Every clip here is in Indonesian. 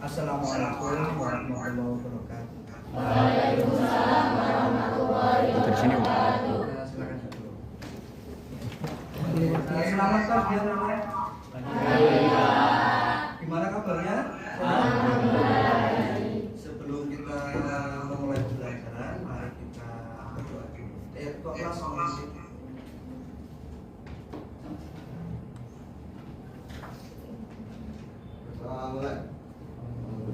Assalamualaikum warahmatullahi wabarakatuh. Waalaikumsalam warahmatullahi wabarakatuh. Silakan dulu. Selamat pagi namanya. Gimana kabarnya? Sebelum kita memulai pelajaran, mari kita berdoa dulu. Kok langsung masuk. Berdoa mulai.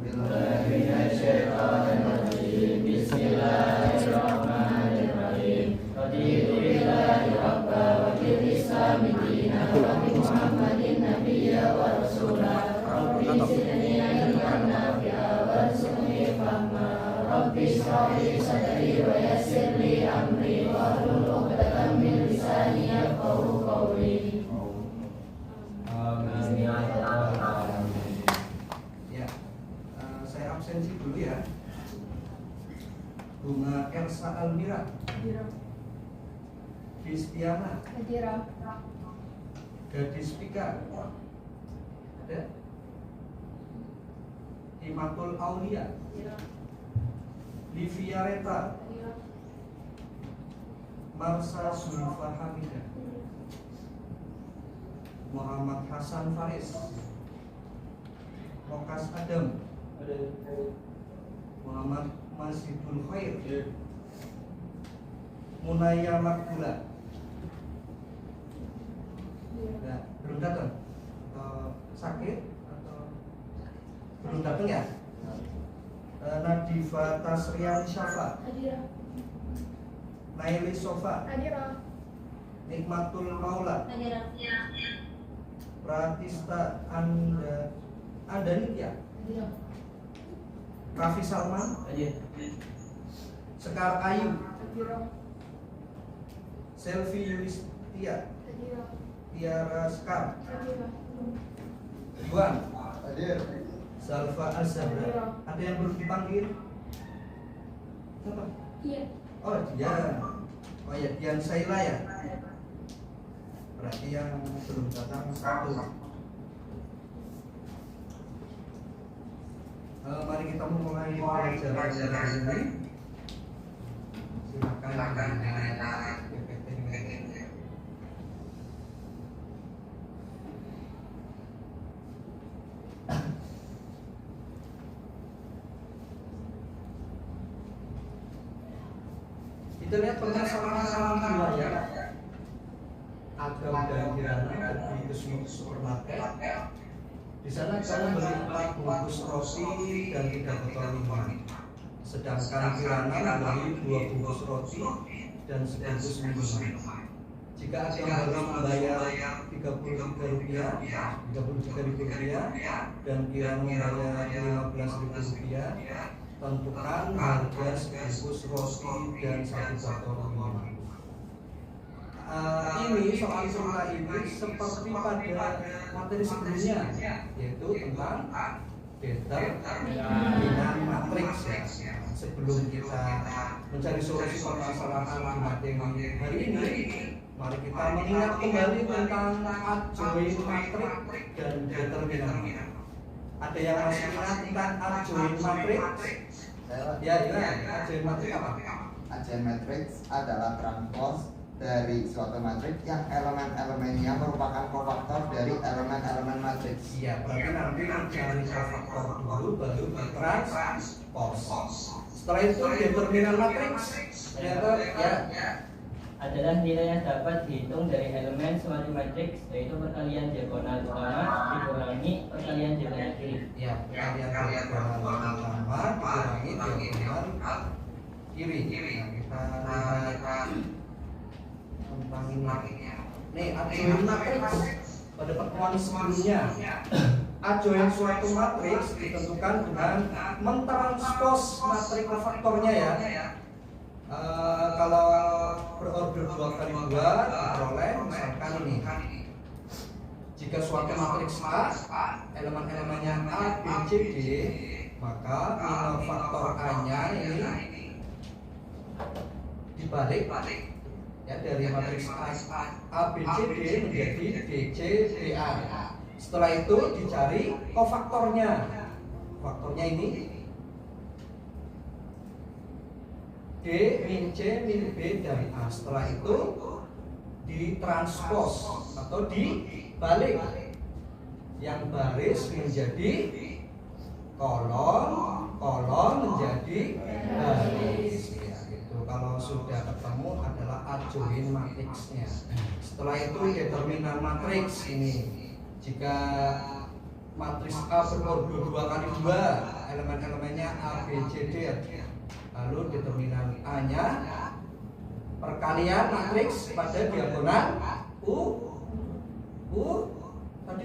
Bismillahirrahmanirrahim. Raditu billahi rabba wa bil islami dinan wa bi Muhammadin nabiyya wa rasula. Rabbi zidni ilman nafi'a warzuqni fahma. Rabbi shrah li sadri wa yassir li amri wahlul 'uqdatam min lisani yafqahu qawli. Amin ya rabbal alamin. Saya absensi dulu ya. Bunga Elsa Almira, Kristiana, Gadis Pika, ada Himatul Aulia, Livia Reta, Marsa Zulfa Hamidah, Muhammad Hasan Faris, Mokas Adam, Muhammad Masjidul Khair, Munaya Makbula. Nah, belum datang? Sakit atau belum datang ya? Nadifa Tasriani Syafa, Naili Sofa, Nikmatul Maula, Pratista Andanitya, Raffi Salman, Sekar Ayu, Selvi Yulistia, Tiara Sekar, Juan, Salva Azhara. Ada yang belum dipanggil? Siapa? Oh Dian. Oh ya, Dian Saila ya. Berarti yang belum datang satu. Mari kita memulai pelajaran ini. Silakan. Kita lihat permasalahan wilayah Agam dan Kirana di supermarket. Di sana kamu beli 4 bungkus roti dan 3 botol minuman. Sedangkan Kirana membeli 2 bungkus roti dan sebungkus minuman. Jika ada yang harus membayar Rp33 dan Kirana membayar Rp15.000, tentukan harga sebungkus roti dan 1 botol minuman. Ini soal cerita ini seperti pada materi sebelumnya, yaitu tentang determinan matriks ya. Sebelum kita mencari solusi permasalahan di materi hari ini, mari kita mengingat kembali tentang adjoint matriks dan determinan. Ada yang masih ingat tentang adjoint matriks? Ya, adjoint matriks apa? Adjoint matriks adalah transpose dari suatu matriks yang elemen-elemennya merupakan kofaktor dari elemen-elemen matriks. Iya, berarti nanti mencari kofaktor dulu baru transpose. Setelah itu determinan matriks adalah nilai yang dapat dihitung dari elemen suatu matriks, yaitu perkalian diagonal utama dikurangi perkalian diagonal kiri. Ya, perkalian diagonal utama dikurangi diagonal kiri. Nah, kita tentang ini. Nih, adjoint matriks pada pertemuan sebelumnya. Adjoint suatu matriks ditentukan dengan mentranspos matriks kofaktornya ya. Kalau berorder 2 kali 2 diperoleh misalkan ini. Jika suatu matriks A elemen-elemennya A, B, C, D, maka minor faktor A-nya ini dibalik ya, dari matriks A, B, C, D menjadi D, C, D, A. Setelah itu dicari kofaktornya. Faktornya ini D min C min B dari A. Setelah itu ditranspos atau dibalik, yang baris menjadi kolom, kolom menjadi baris ya, gitu. Kalau sudah ketemu adalah adjoint matriksnya. Setelah itu determinan matriks ini, jika matriks A berordo 2 kali 2, elemen-elemennya A, B, C, D, lalu determinan A-nya perkalian matriks pada diagonal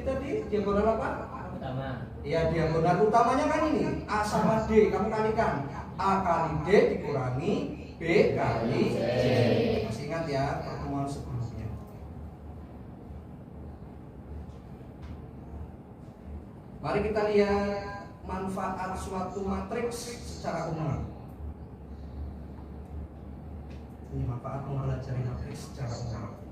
tadi diagonal apa? Utama. Ya, diagonal utamanya kan ini A sama D, kamu kalikan A kali D dikurangi B kali C. Masih ingat ya pertemuan sebelumnya. Mari kita lihat manfaat suatu matriks secara umum. Ini manfaat mempelajari matriks secara umum.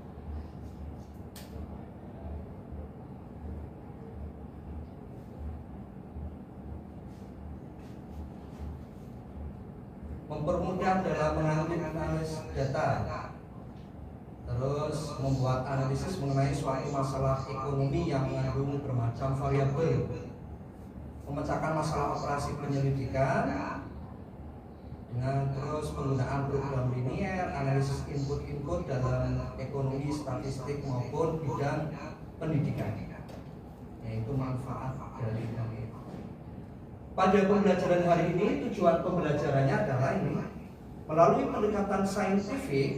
Mempermudah dalam menganalisis data, terus membuat analisis mengenai suatu masalah ekonomi yang mengandung bermacam variabel, memecahkan masalah operasi penyelidikan dengan terus penggunaan program linier, analisis input-input dalam ekonomi, statistik maupun bidang pendidikan, yaitu manfaat dari ini. Pada pembelajaran hari ini, tujuan pembelajarannya adalah ini, melalui pendekatan saintifik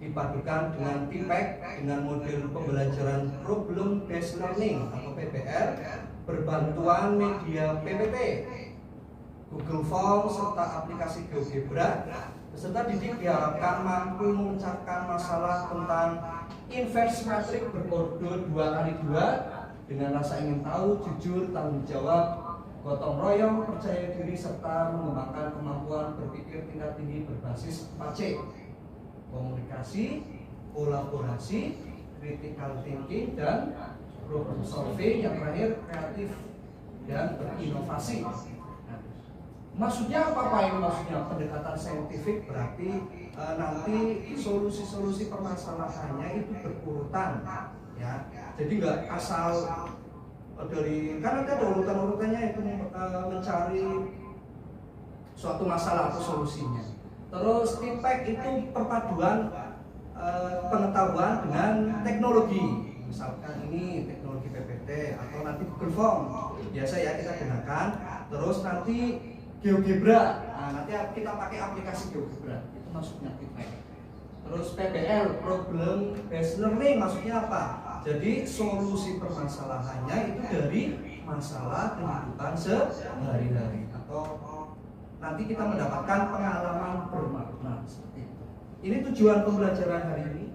dipadukan dengan TPEC dengan model pembelajaran problem based learning atau PBL berbantuan media PPT, Google Form serta aplikasi GeoGebra. Peserta didik diharapkan mampu memecahkan masalah tentang inverse matrix berordo 2 kali 2 dengan rasa ingin tahu, jujur, tanggung jawab, gotong royong, percaya diri, serta mengembangkan kemampuan berpikir tingkat tinggi berbasis 4C: komunikasi, kolaborasi, critical thinking, dan problem solving. Yang terakhir kreatif dan berinovasi. Nah, maksudnya apa ini? Maksudnya pendekatan saintifik berarti nanti solusi-solusi permasalahannya itu berurutan, ya. Jadi nggak asal dari, kan nanti ada urutan-urutannya itu mencari suatu masalah atau solusinya. Terus TPEC itu perpaduan pengetahuan dengan teknologi. Misalkan ini teknologi PPT atau nanti Google Form biasa ya kita gunakan. Terus nanti GeoGebra, nah, nanti kita pakai aplikasi GeoGebra, itu maksudnya TPEC. Terus PBL, problem based learning, maksudnya apa? Jadi solusi permasalahannya itu dari masalah kehidupan sehari-hari, atau nanti kita mendapatkan pengalaman bermakna seperti itu. Ini tujuan pembelajaran hari ini.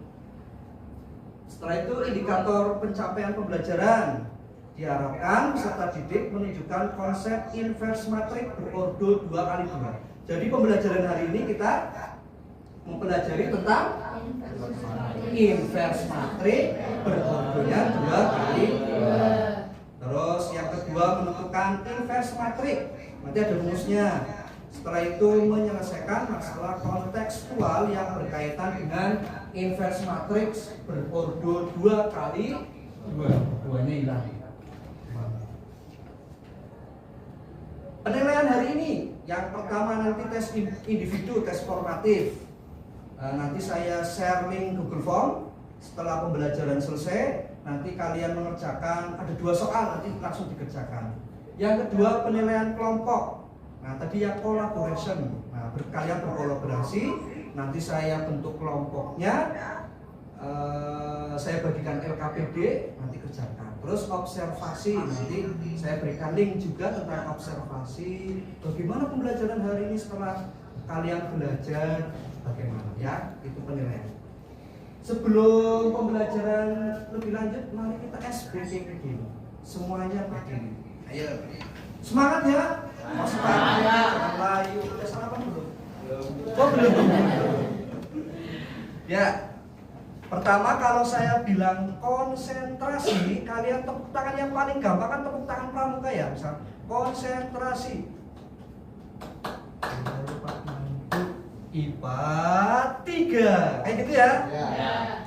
Setelah itu indikator pencapaian pembelajaran. Diharapkan peserta didik menunjukkan konsep inverse matrix berordo 2 kali 2. Jadi pembelajaran hari ini kita mempelajari tentang inverse matrix berordonya 2 kali 2. Terus yang kedua menentukan inverse matrix. Nanti ada rumusnya. Setelah itu menyelesaikan masalah kontekstual yang berkaitan dengan inverse matrix berordo 2 kali 2. Duanya hilang. Penilaian hari ini, yang pertama nanti tes individu, tes formatif. Nanti saya share link Google Form. Setelah pembelajaran selesai, nanti kalian mengerjakan, ada 2 soal, nanti langsung dikerjakan. Yang kedua penilaian kelompok. Nah tadi ya collaboration. Nah kalian berkolaborasi, nanti saya bentuk kelompoknya, saya bagikan LKPD, nanti kerjakan. Terus observasi, nanti saya berikan link juga tentang observasi. Bagaimana pembelajaran hari ini setelah kalian belajar, bagaimana ya, itu penilaian. Sebelum pembelajaran lebih lanjut, mari kita SBK dulu. Semuanya berdiri. Ayo, semangat ya. Semangat ya. Ayo, udah sarapan belum? Oh belum. Ya. Pertama, kalau saya bilang konsentrasi, kalian tepuk tangan yang paling gampang kan tepuk tangan pramuka ya, misal konsentrasi. IPA 3, kayak gitu ya? Ya.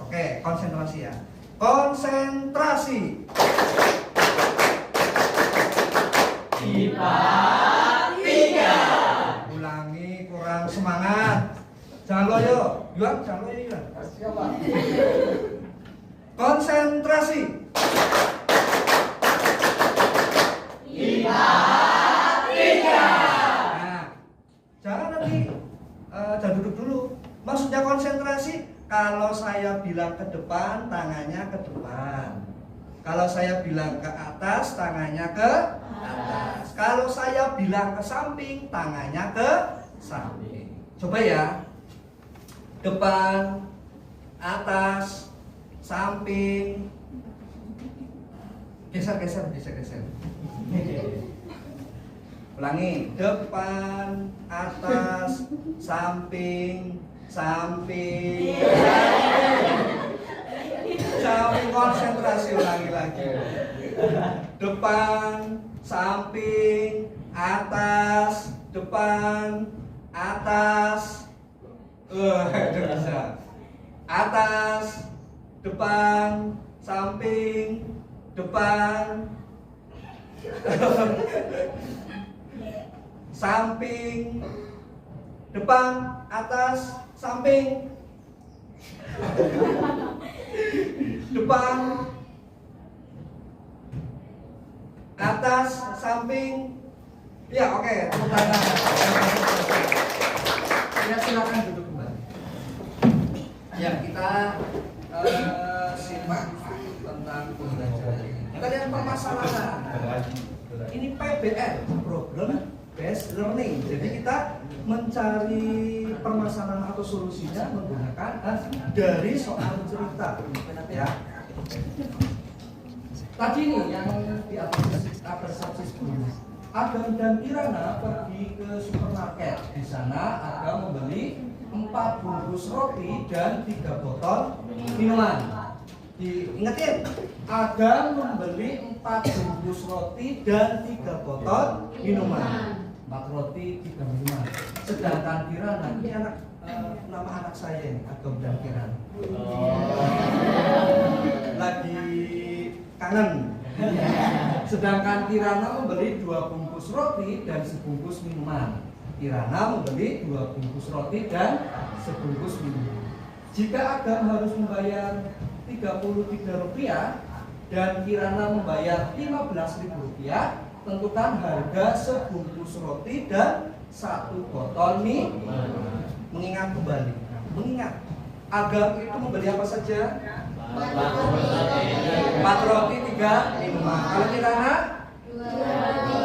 Oke, konsentrasi ya. Konsentrasi. IPA 3. Ulangi, kurang semangat. Jangan loyo, Yuan, jangan loyo Yuan. Siapa? Konsentrasi. IPA 3. Nah, jangan nanti jangan duduk dulu. Maksudnya konsentrasi, kalau saya bilang ke depan, tangannya ke depan. Kalau saya bilang ke atas, tangannya ke atas. Kalau saya bilang ke samping, tangannya ke samping. Coba ya. Depan, atas, samping. Geser. Ulangi, depan, atas, samping. Samping, konsentrasi, ulangi lagi. Depan, samping, atas, depan, atas. Itu bisa. Atas, depan, samping, depan. Samping, depan, atas, samping, depan, atas, samping. Ya, oke, tepuk tangan. Ya, silakan duduk kembali. Ya, kita simak tentang pembelajaran ini. Kalian permasalahan. Ini PBL, Problem Based Learning. Jadi kita mencari permasalahan atau solusinya menggunakan dari soal cerita, ya. Tadi nih yang di atas sebelumnya, Agam dan Kirana pergi ke supermarket. Di sana Agam membeli 4 bungkus roti dan 3 botol minuman. Diingetin, Agam membeli 4 bungkus roti dan 3 botol minuman. 4 roti, 3 minuman. Sedangkan Kirana, ini nama anak saya ini, Agam dan Kirana. Lagi kangen. Sedangkan Kirana membeli 2 bungkus roti dan sebungkus minuman. Kirana membeli 2 bungkus roti dan sebungkus minuman. Jika Agam harus membayar Rp33 dan Kirana membayar Rp15.000, tentukan harga sebungkus roti dan 1 botol minuman. Mengingat kembali, Agam itu membeli apa saja? 4 roti, 3 minuman. Kalau Kirana? 2 roti,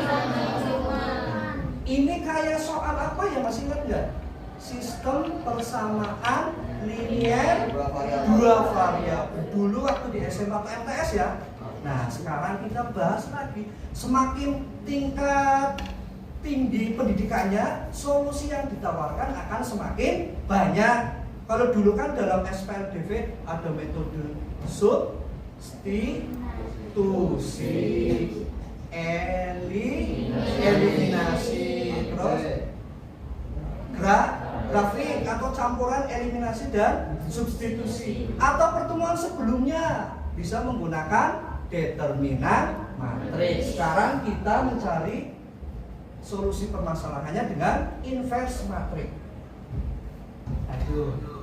1 minuman. Ini kayak soal apa ya, masih ingat nggak? Sistem persamaan linier 2 variabel. Dulu waktu di SMA atau MTS ya. Nah, sekarang kita bahas lagi. Semakin tingkat tinggi pendidikannya, solusi yang ditawarkan akan semakin banyak. Kalau dulu kan dalam SPLDV ada metode substitusi, eliminasi, terus grafik atau campuran eliminasi dan substitusi. Atau pertemuan sebelumnya bisa menggunakan determinan matriks. Sekarang kita mencari solusi permasalahannya dengan inverse matriks. Aduh.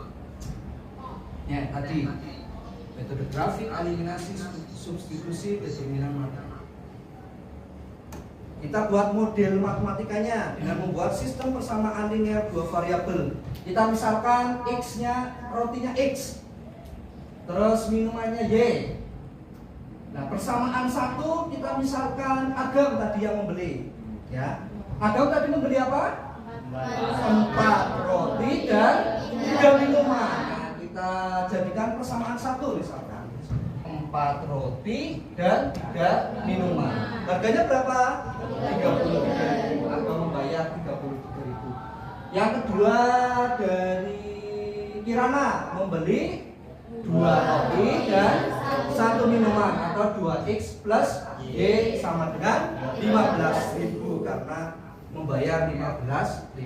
Ya, tadi metode grafik, eliminasi, substitusi, determinan matriks. Kita buat model matematikanya dengan membuat sistem persamaan linear 2 variabel. Kita misalkan X-nya, rotinya X, terus minumannya Y. Nah, persamaan 1 kita misalkan Agam tadi yang membeli, ya. Agam tadi membeli apa? 4 roti dan 3 minuman. Nah, kita jadikan persamaan 1 misalkan 4 roti dan 3 minuman. Harganya berapa? 33.000. Agam membayar 33.000. Yang kedua dari Kirana membeli 2 roti dan 1 minuman atau 2X plus Y sama dengan 15.000 karena membayar 15.000.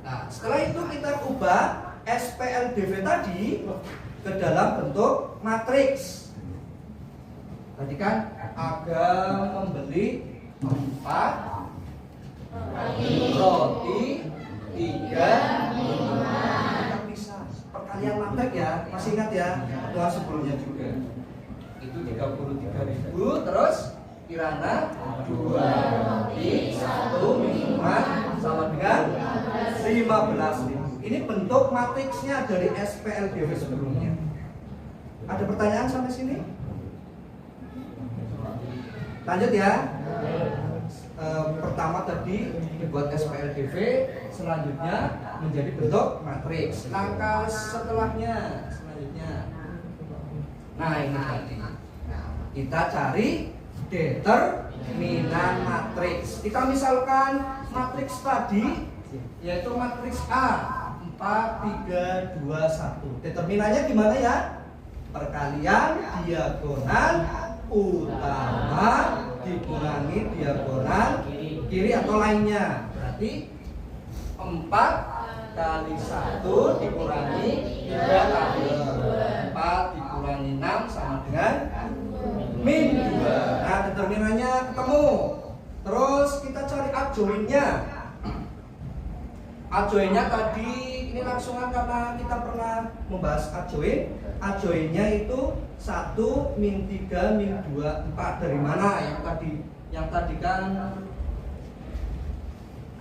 Nah, setelah itu kita ubah SPLDV tadi ke dalam bentuk matriks. Tadi kan Agam membeli 4 roti 3 minuman. Kita bisa perkalian matriks ya, masih ingat ya? Doa sebelumnya juga. Itu 33.000 terus Kirana 2 roti 1 minuman sama dengan 15.000. Ini bentuk matriksnya dari SPLDV sebelumnya. Ada pertanyaan sampai sini? Lanjut ya. Pertama tadi dibuat SPLDV, selanjutnya menjadi bentuk matriks. Langkah setelahnya, selanjutnya. Nah ini tadi. Kita cari determinan matriks. Kita misalkan matriks tadi yaitu matriks A 4, 3, 2, 1. Determinannya gimana ya? Perkalian diagonal utama dikurangi diagonal kiri atau lainnya. Berarti 4 kali 1 dikurangi 3 kali 4 dikurangi 6 sama dengan min 2. Nah determinannya ketemu. Terus kita cari adjoinnya. Adjoinnya tadi ini langsungan karena kita pernah membahas adjoin. Adjoinnya itu 1 min 3 min 2 4 dari mana yang tadi kan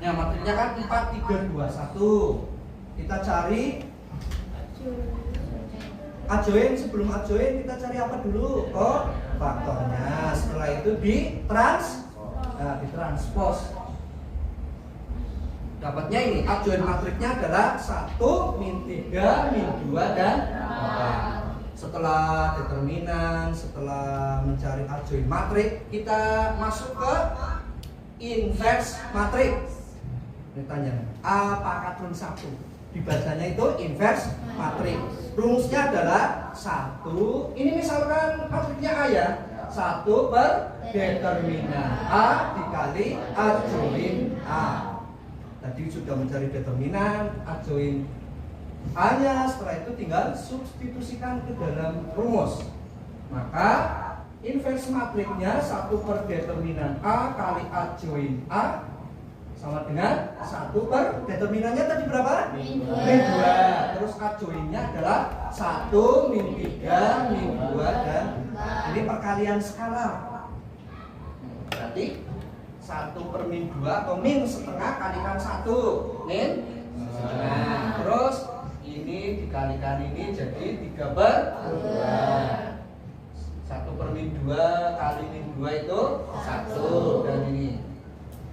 ya matriksnya kan 4 3 2 1. Kita cari adjoin. Sebelum adjoin kita cari apa dulu? Faktornya. Setelah itu ditranspos. Dapatnya ini adjoin matriksnya adalah 1 min 3 min 2 dan 4. Setelah determinan, setelah mencari adjoin matriks, kita masuk ke inverse matriks. Ini tanya, A pangkat 1. Dibacanya itu inverse matriks. Rumusnya adalah 1. Ini misalkan matriksnya A ya. 1 per determinan A dikali adjoin A. Tadi sudah mencari determinan, adjoin A-nya, setelah itu tinggal substitusikan ke dalam rumus. Maka inverse matriksnya 1 per determinan A kali adjoin A sama dengan 1 per determinannya tadi berapa? Min 2. Terus adjoinnya adalah 1 min 3 min 2 dan ini perkalian skalar. Berarti 1 per min 2 atau min setengah kalikan 1 min setengah. Terus ini dikalikan ini jadi 3 per 2. 1 per min 2 kali min 2 itu 1. Dan ini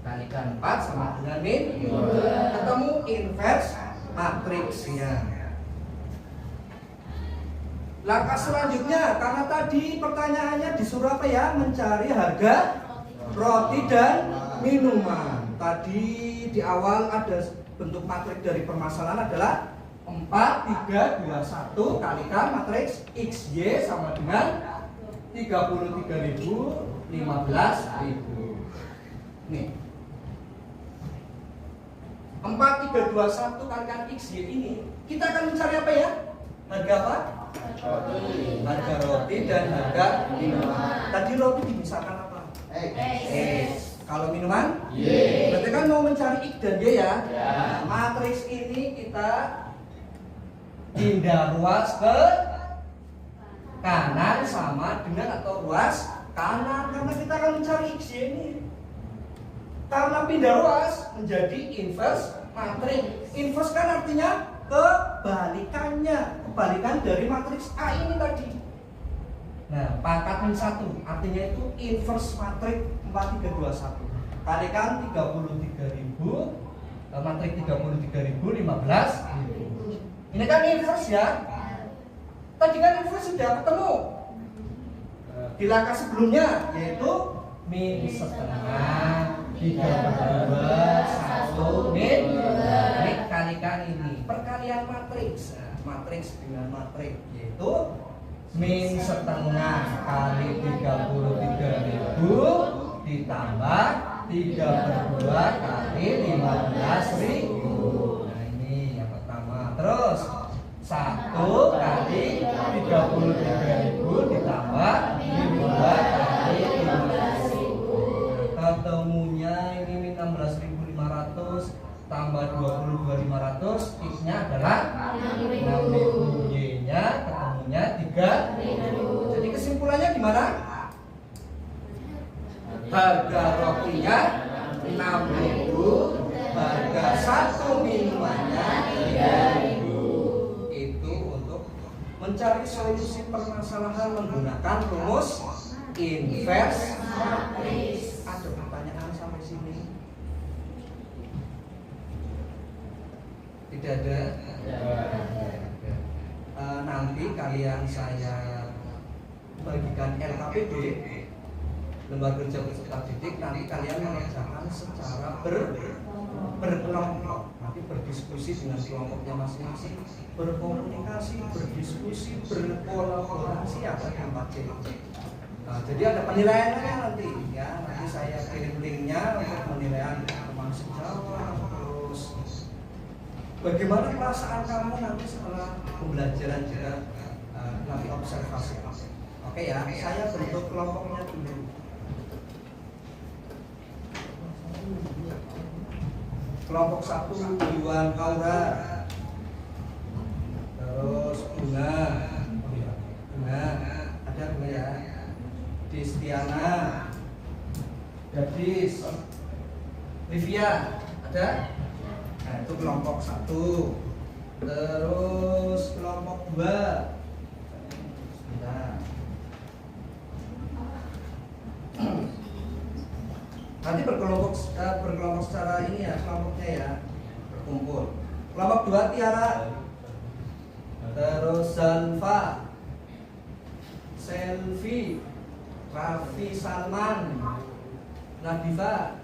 kalikan 4 sama dengan min 2. Ketemu inverse matriksnya. Langkah selanjutnya, karena tadi pertanyaannya disuruh apa ya? Mencari harga roti dan minuman. Tadi di awal ada bentuk matriks dari permasalahan adalah 4, 3, 2, 1 kalikan matriks XY sama dengan 33.000, 15.000. Nih 4, 3, 2, 1 kalikan XY ini kita akan mencari apa ya? Harga apa? Roti. Harga roti dan harga minuman. Tadi roti dimisahkan apa? X. Kalau minuman? Y. Berarti kan mau mencari X dan Y ya? Nah, matriks ini kita pindah ruas ke kanan sama dengan atau ruas kanan karena kita akan mencari X Y ini. Karena pindah ruas menjadi inverse matriks. Inverse kan artinya kebalikannya, kebalikan dari matriks A ini tadi. Nah, pangkat min 1 artinya itu inverse matriks 4, 3, 2, 1 kalikan 33.000, matriks 33.000, 15.000. Ini kan inverse ya. Tadi kan inverse sudah ketemu di langkah sebelumnya, yaitu min setengah 3 per 2 1 min. Ini kalikan ini perkalian matriks. Nah, matriks dengan matriks yaitu min setengah kali 33.000 ditambah 3/2 kali 15.000. Nah ini yang pertama. Terus 1 kali 33.000 ditambah 5 kali 15.000. Ketemunya ini 16.500 tambah 22.500, X-nya adalah 6.000, Y-nya ketemunya 3.000. Jadi kesimpulannya gimana? Harga rotinya 6.000, harga satu minumannya 3.000. Itu untuk mencari solusi permasalahan menggunakan rumus inverse matriks. Ada pertanyaan sampai sini? Tidak ada. Nanti kalian saya bagikan LKPD, lembaga kerja peserta didik. Nanti kalian mengerjakan secara berkelompok. Nanti berdiskusi dengan kelompoknya masing-masing, berkomunikasi, berdiskusi, berkolaborasi apa yang C. Jadi ada penilaiannya nanti ya. Nanti saya kirim linknya untuk penilaian teman sejawat. Terus bagaimana perasaan kamu nanti setelah pembelajaran juga nanti observasi. Oke ya, saya bentuk kelompoknya dulu. Kelompok 1 Iwan Kaura, terus Bunga, ada Bunga ya, Distiana, Gadis, Livia, ada? Nah itu kelompok 1. Terus kelompok 2. Nanti berkelompok secara ini ya, kelompoknya ya, berkumpul. Kelompok 2 Tiara, terus Zanfa, Selvi, Raffi Salman, Nadifa.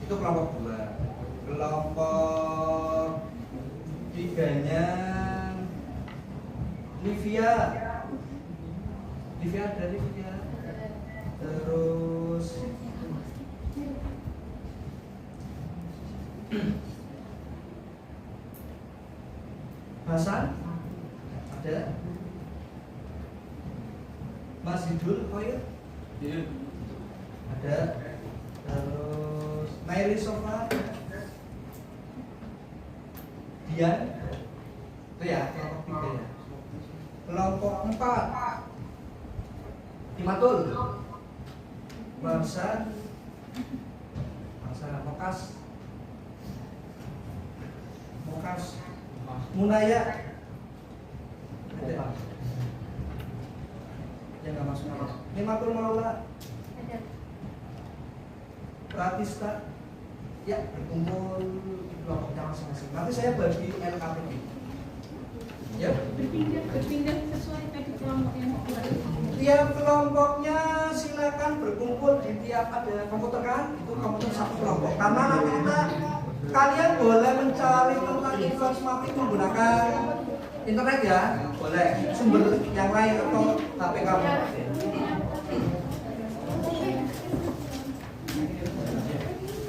Itu kelompok 2. Kelompok 3-nya Livia. Livia ada Livia. Terus Hasan ada. Mas Hidul Khoir ada. Terus Nairi Sofa, Dian, itu ya kelompok 3 ya. Kelompok 4 Imatul, Marsan, Mokas, Munaya, ada. Yang nggak masuk nama. Imatul Maula, Pratista, ya berkumpul di kelompoknya masing-masing. Nanti saya bagi LKPD. Ya. Berpindah sesuai tadi kelompok yang Tiap kelompoknya silakan berkumpul di tiap ada komputer kan, itu komputer satu kelompok. Karena nanti kalian boleh mencari tentang informasi menggunakan internet ya, boleh sumber yang lain atau HP kamu.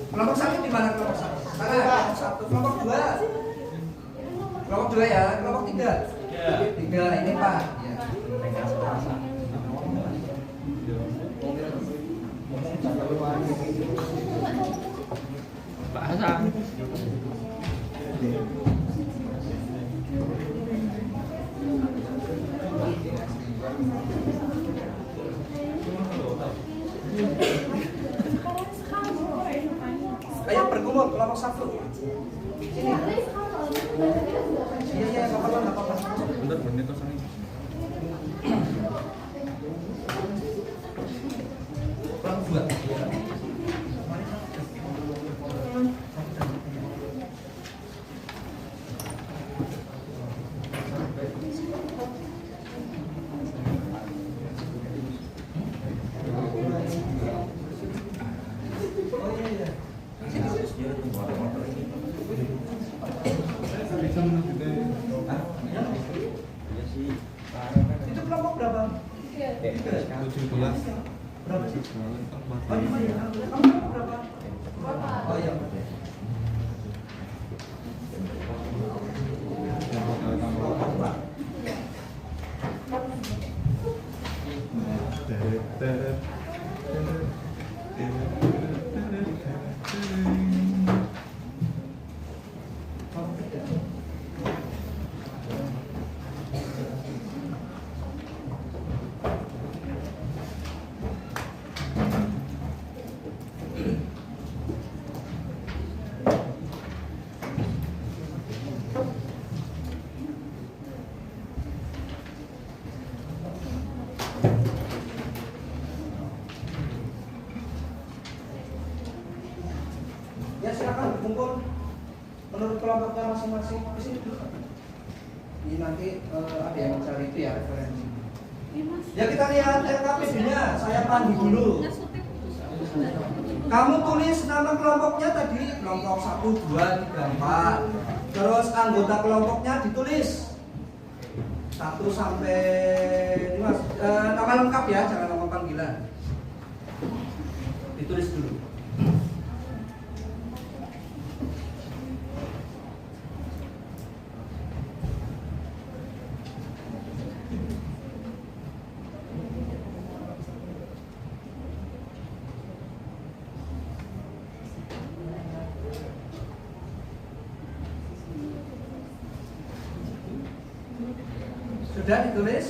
Kelompok 1 di mana kelompok 1? Sana kelompok 1, kelompok 2. Kelompok 2 ya, kelompok 3. 3 ini Pak. Ya. Pak Hasan. Ayo berkumpul kelompok 1. Sini. Iya, enggak apa-apa. Bentar menit terus ini. Kelompok 2. Oh iya. Sini. Berapa sih? Berapa? Oh iya. Ya silakan berkumpul menurut kelompoknya masing-masing. Di sini dulu. Ini nanti ada yang mencari itu ya referensi. Ya kita lihat LKPD-nya. Saya pandu dulu. Kamu tulis nama kelompoknya tadi kelompok 1, 2, 3, 4. Terus anggota kelompoknya ditulis 1 sampai 5. Nama lengkap ya, jangan nama panggilan. Ditulis dulu. Sudah ditulis?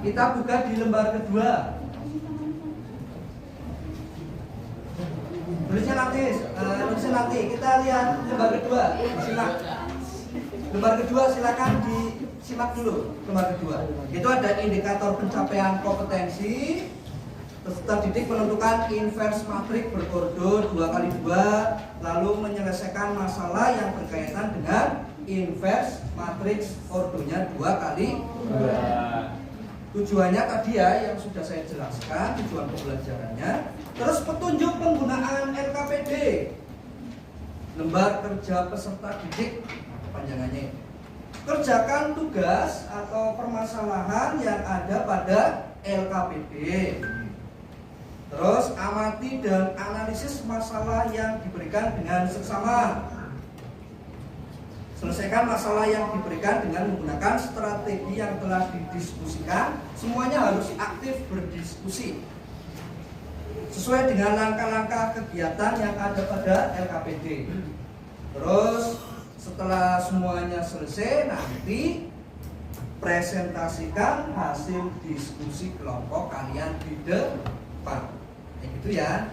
Kita buka di lembar kedua. Tulisnya nanti. Kita lihat lembar kedua. Simak. Lembar kedua silakan disimak dulu. Lembar kedua. Itu ada indikator pencapaian kompetensi. Peserta didik menentukan inverse matrik berkoridor 2x2, lalu menyelesaikan masalah yang berkaitan dengan inverse matriks ordonya 2x2. Tujuannya tadi ya yang sudah saya jelaskan, tujuan pembelajarannya. Terus petunjuk penggunaan LKPD, lembar kerja peserta didik, panjangannya. Kerjakan tugas atau permasalahan yang ada pada LKPD. Terus amati dan analisis masalah yang diberikan dengan seksama. Selesaikan masalah yang diberikan dengan menggunakan strategi yang telah didiskusikan. Semuanya harus aktif berdiskusi sesuai dengan langkah-langkah kegiatan yang ada pada LKPD. Terus setelah semuanya selesai, nanti presentasikan hasil diskusi kelompok kalian di depan. Gitu ya.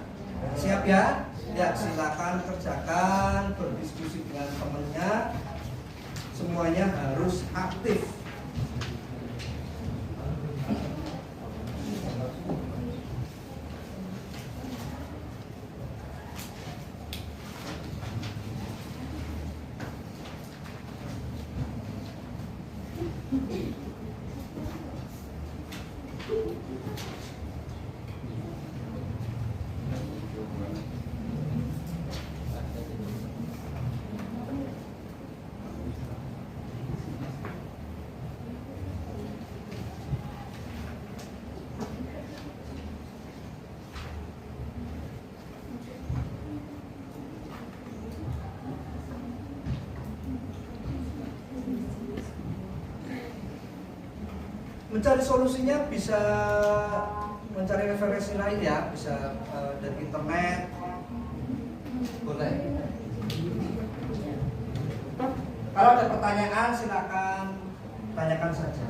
Siap ya? Ya, silakan kerjakan, berdiskusi dengan temannya. Semuanya harus aktif. Mencari solusinya bisa mencari referensi lain ya, bisa dari internet, boleh. Kalau ada pertanyaan silakan tanyakan saja.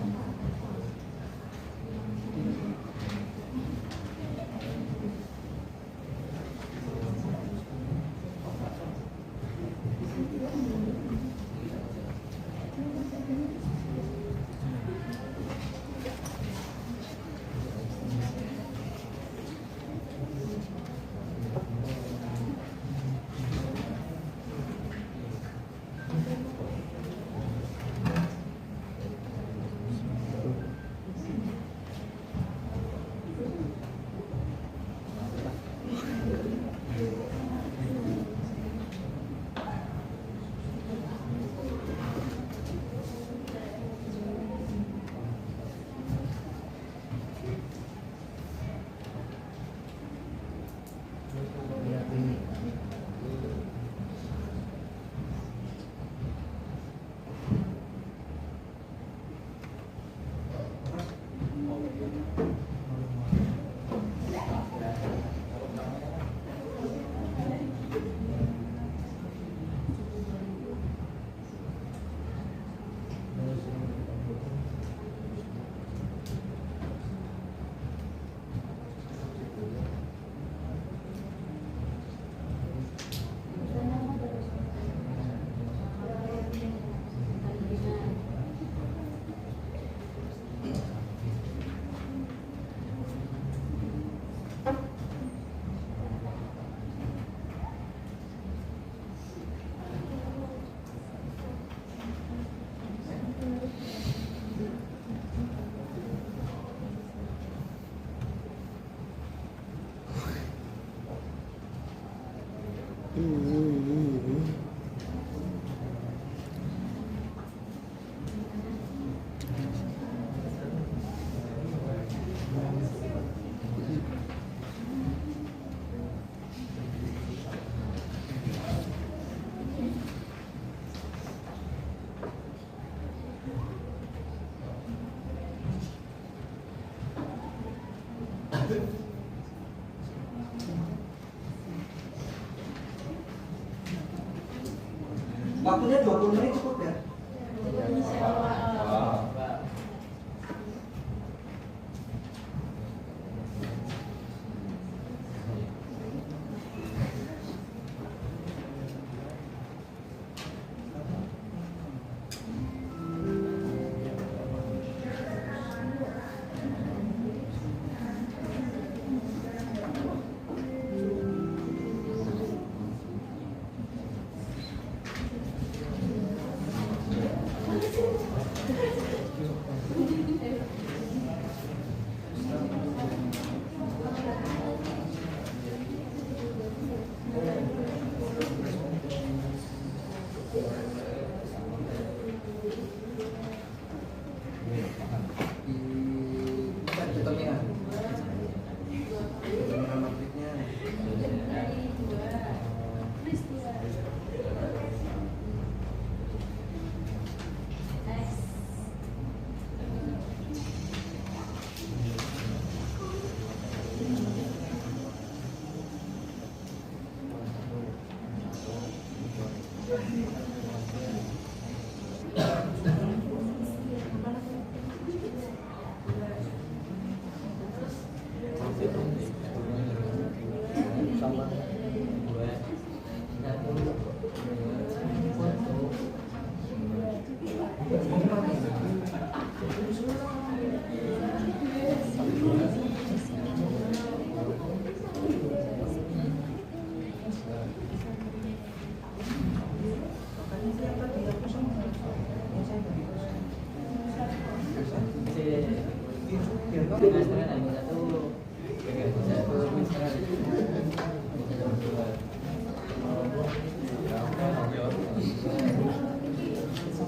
Waktunya 20 menit cukup ya?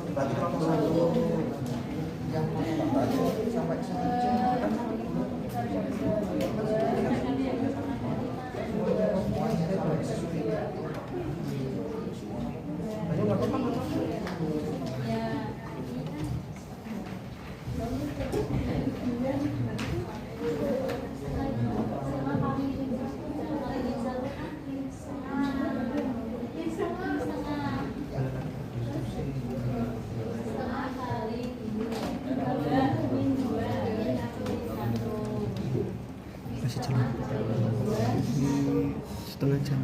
Berarti kalau satu yang sampai masih jalan setengah jam.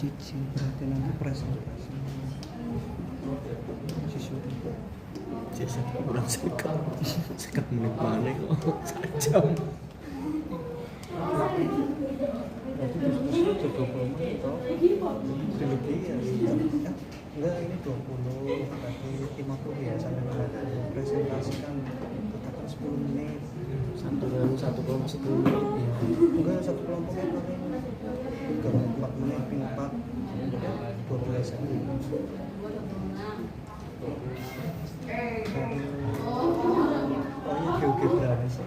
cici berarti nanti presentasi siswa Jasa kurang sekat menit mana kok sejam. berarti diskusi 20 menit toh lebih ya enggak ini 20 berarti 50 ya sampai 50 presentasi kan katakan 10 menit Satu kelompok 10 menit. ya enggak satu kelompok kan paling 4 menit 4 12 menit pokoknya geogebra sih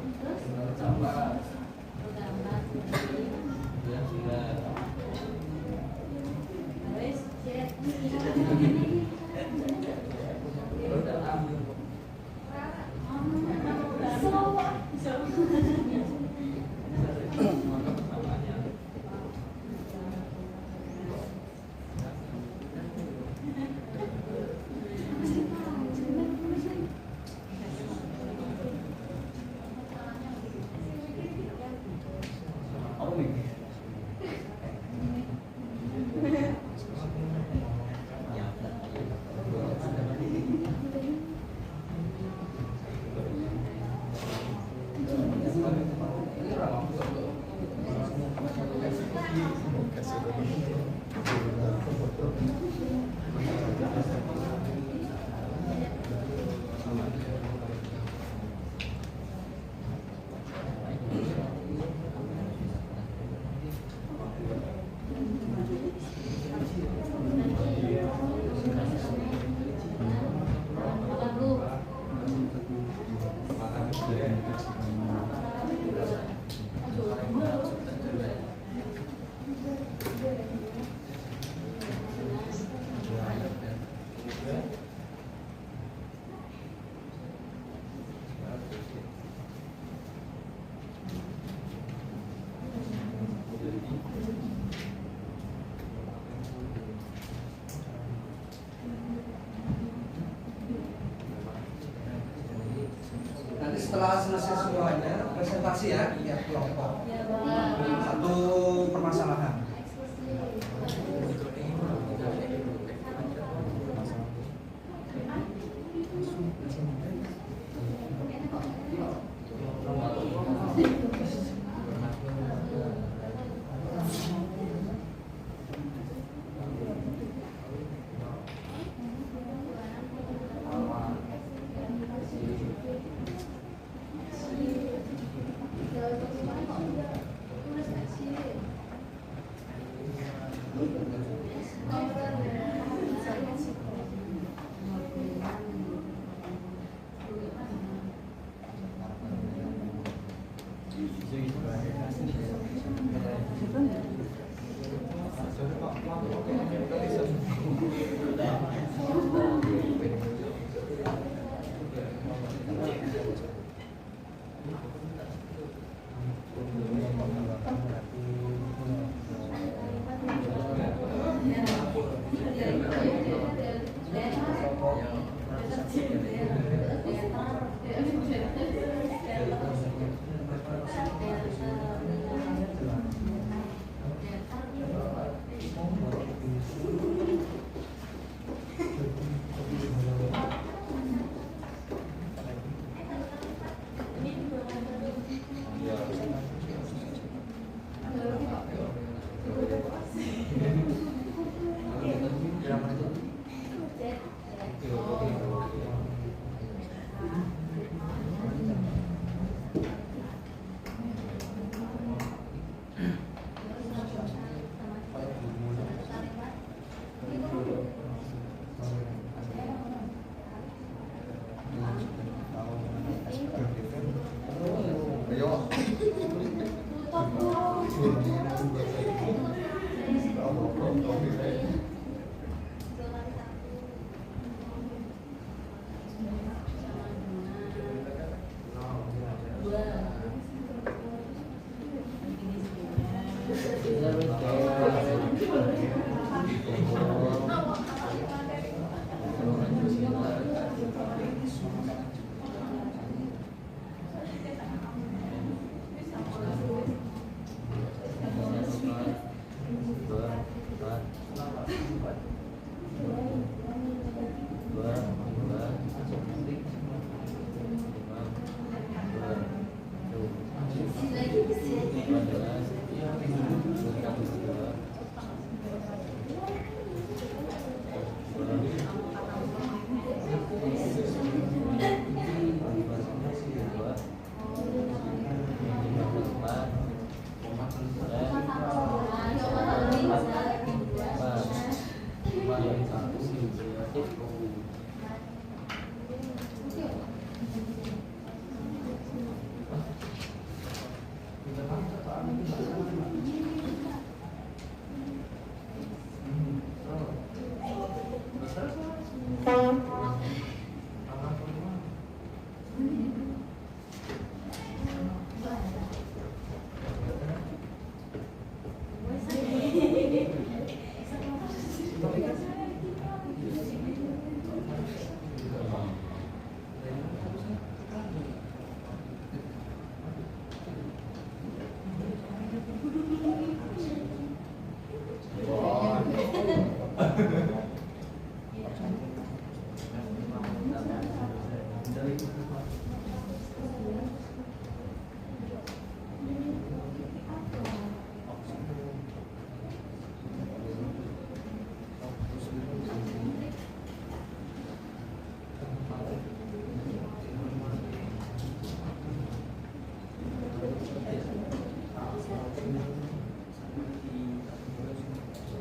Nanti setelah selesai semuanya presentasi ya tiap kelompok satu permasalahan.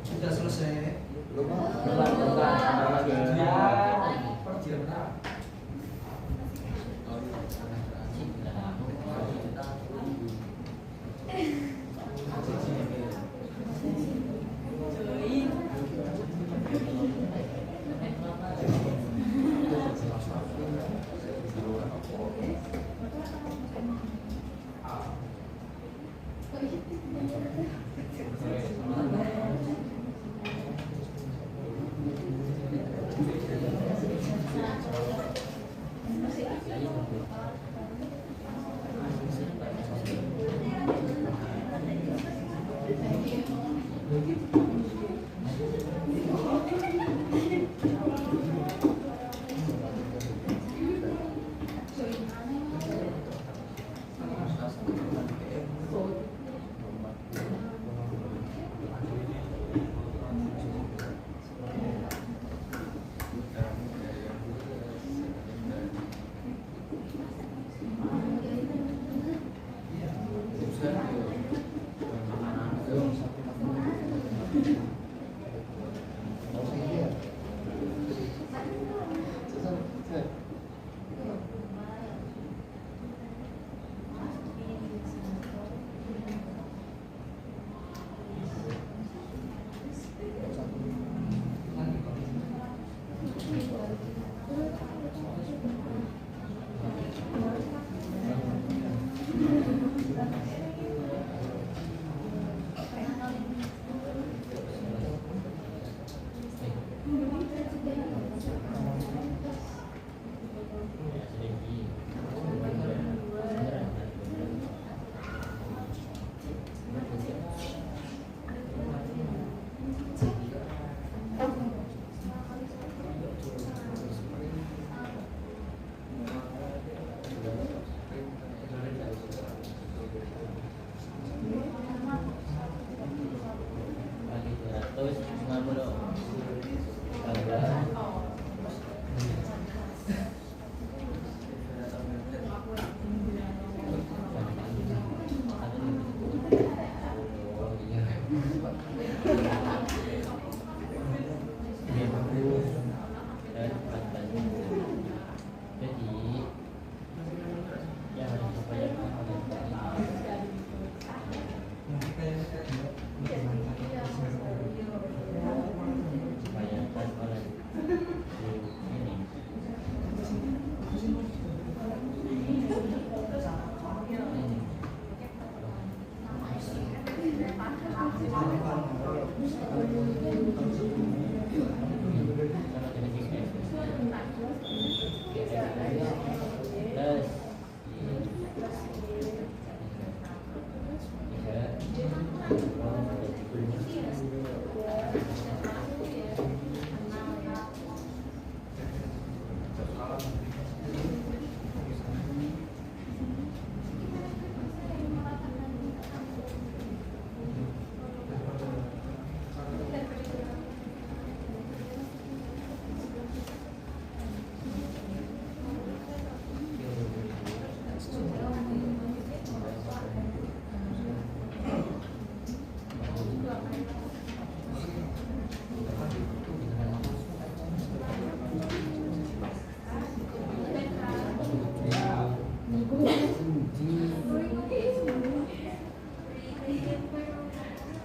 Sudah selesai. Belum.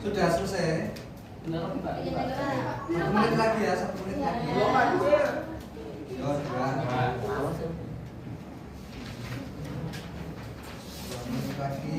Sudah selesai. 1 menit lagi ya, 1 menit lagi. Yo, sudah. 2 menit lagi.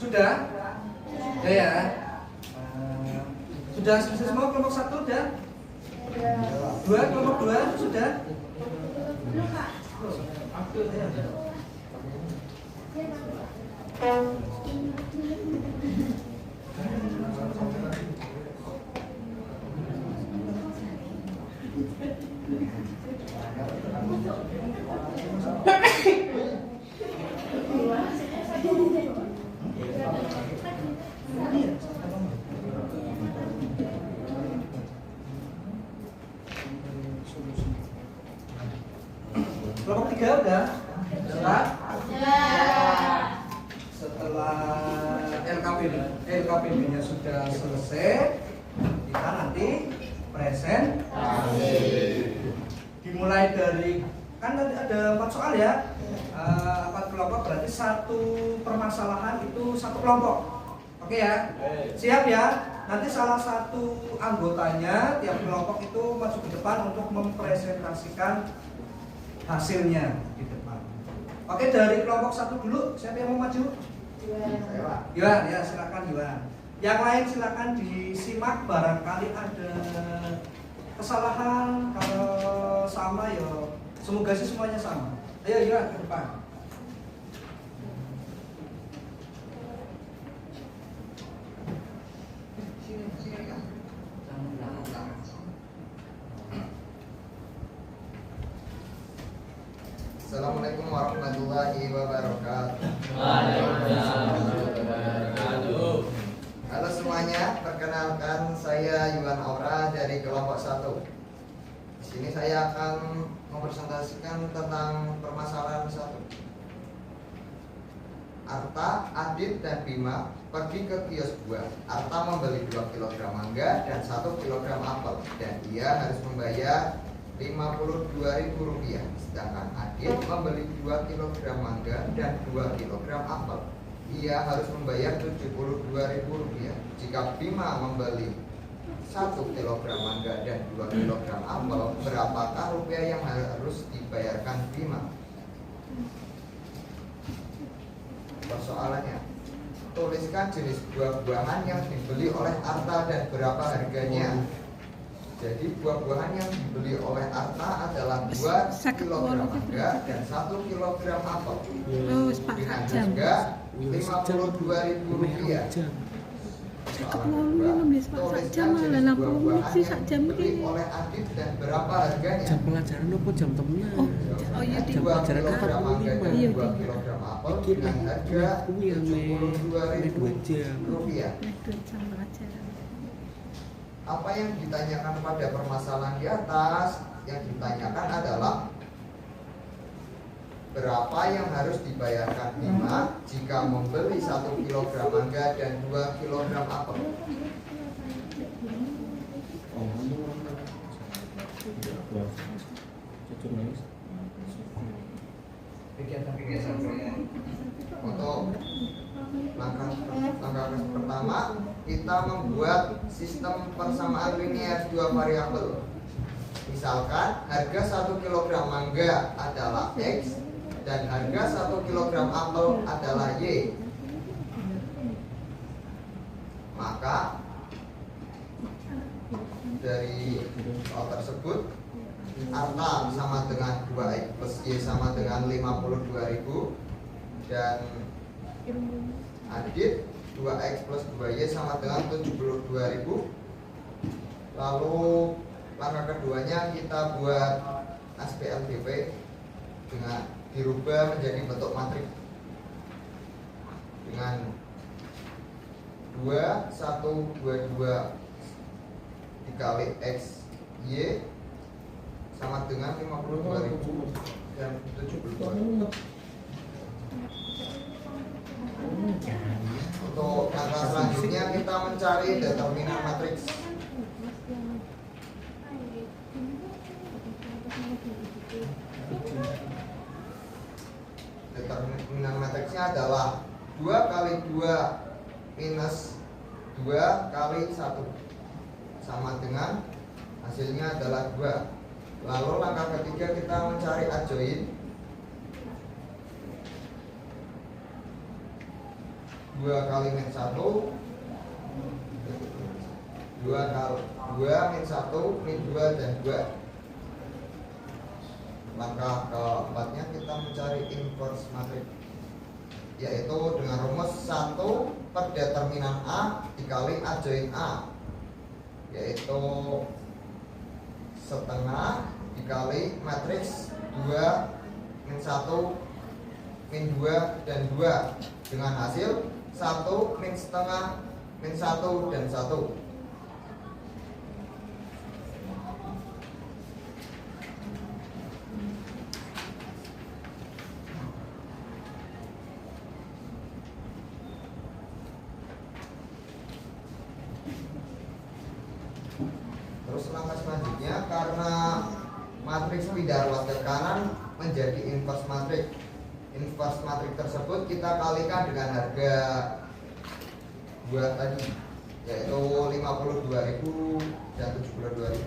Sudah? Ya. Sudah selesai semua kelompok 1 udah? 2 kelompok 2 sudah? Kelompok 3 udah? Sudah? Setelah LKPB-nya sudah selesai, kita nanti presentasi. Dimulai dari, kan nanti ada 4 soal ya, 4 kelompok, berarti 1 permasalahan itu 1 kelompok. Oke ya? Siap ya? Nanti salah satu anggotanya tiap kelompok itu maju ke depan untuk mempresentasikan hasilnya di depan. Oke, dari kelompok 1 dulu, siapa yang mau maju? Yuan, ya silakan Yuan. Yang lain silakan disimak, barangkali ada kesalahan, kalau sama ya semoga sih semuanya sama. Ayo Yuan ke depan. Assalamualaikum warahmatullahi wabarakatuh. Waalaikumsalam warahmatullahi wabarakatuh. Halo semuanya. kelompok 1. Di sini saya akan mempresentasikan tentang permasalahan 1. Arta, Adit, dan Bima pergi ke kios buah. Arta membeli 2 kg mangga dan 1 kg apel, dan ia harus membayar Rp52.000. Sedangkan Adit membeli 2 kg mangga dan 2 kg apel, ia harus membayar Rp72.000. Jika Bima membeli 1 kg mangga dan 2 kg apel, berapakah rupiah yang harus dibayarkan Bima? Persoalannya, tuliskan jenis buah-buahan yang dibeli oleh Arta dan berapa harganya. Jadi buah-buahan yang dibeli oleh Arta adalah 2 kg mangga dan 1 kg apel dengan harga Rp52.000. Soalan kedua, tuliskan jenis buah-buahan yang dibeli oleh Adit dan berapa harganya. Jam pelajaran apa jam temenan? Oh iya, Jam pelajaran kg mangga dan 2 kg apel dengan harga Rp72.000. Apa yang ditanyakan pada permasalahan di atas? Yang ditanyakan adalah berapa yang harus dibayarkan Bima jika membeli 1 kg mangga dan 2 kg apel. Untuk langkah pertama, kita membuat sistem persamaan linear 2 variabel. Misalkan harga 1 kg mangga adalah X dan harga 1 kg apel adalah Y. Maka dari soal tersebut, Arta sama dengan 2X plus Y sama dengan 52.000, dan Adit 2X plus 2Y sama dengan 72.000. Lalu langkah keduanya kita buat SPLDP dengan dirubah menjadi bentuk matriks dengan 2, 1, 2, 2 dikali X, Y sama dengan 52.000 dan 72. Untuk langkah selanjutnya kita mencari determinan matriks. Determinan matriksnya adalah 2 kali 2 minus 2 kali 1 sama dengan hasilnya adalah 2. Lalu langkah ketiga kita mencari adjoin. 2 kali min 1 2 kali 2 min 1 min 2 dan 2. Langkah keempatnya kita mencari inverse matrix, yaitu dengan rumus 1 per determinan A dikali adjoin A, yaitu setengah dikali matriks 2 min 1 min 2 dan 2 dengan hasil 1 min setengah min 1 dan 1. Terus langkah selanjutnya, karena matriks pindah ruas ke kanan menjadi inverse matrix. Inverse matrix tersebut kita kalikan dengan harga 2 tadi, yaitu 52.000 dan 72.000.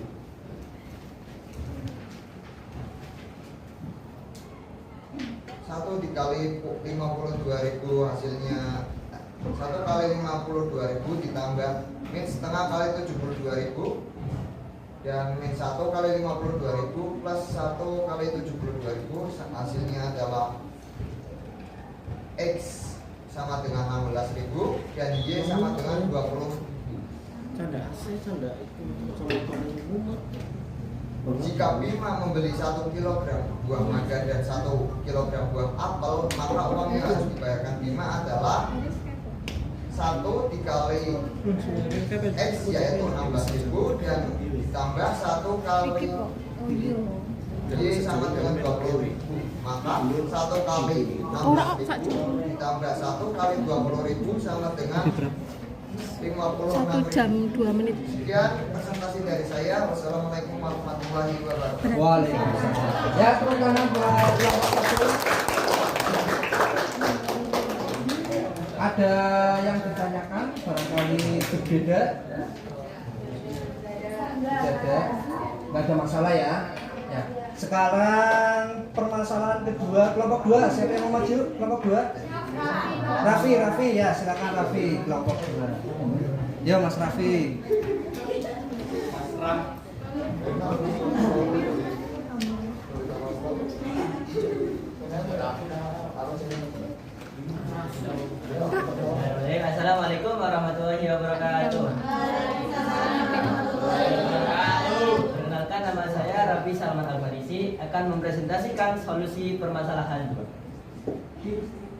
Satu dikali 52.000 hasilnya 1 kali 52.000 ditambah min setengah kali 72.000 dan min 1 kali 52.000 plus 1 kali 72.000 hasilnya adalah X sama dengan 16.000 dan Y sama dengan 20.000. Jika Bima membeli 1 kg buah mangga dan 1 kg buah apel, maka uang yang harus dibayarkan Bima adalah 1 1 dikali X yaitu 16.000 dan ditambah 1 kali Y sama dengan 20.000. Maka 1 kali 16.000 ditambah 1 kali 20.000 sama dengan 1 jam 2 menit. Sekian presentasi dari saya. Wassalamualaikum warahmatullahi wabarakatuh. Waalaikumsalam. Ya, tepuk tangan buat kelompok 1. Ada yang ditanyakan barangkali berbeda? Tidak ada, nggak ada masalah ya. Ya. Sekarang permasalahan kedua, kelompok 2. Siapa yang mau maju? Kelompok 2? Raffi ya, silakan Raffi, kelompok 2. Yo Mas Raffi. Assalamualaikum warahmatullahi wabarakatuh. Perkenalkan, nama saya Raffi Salman Al-Farisi akan mempresentasikan solusi permasalahan 2.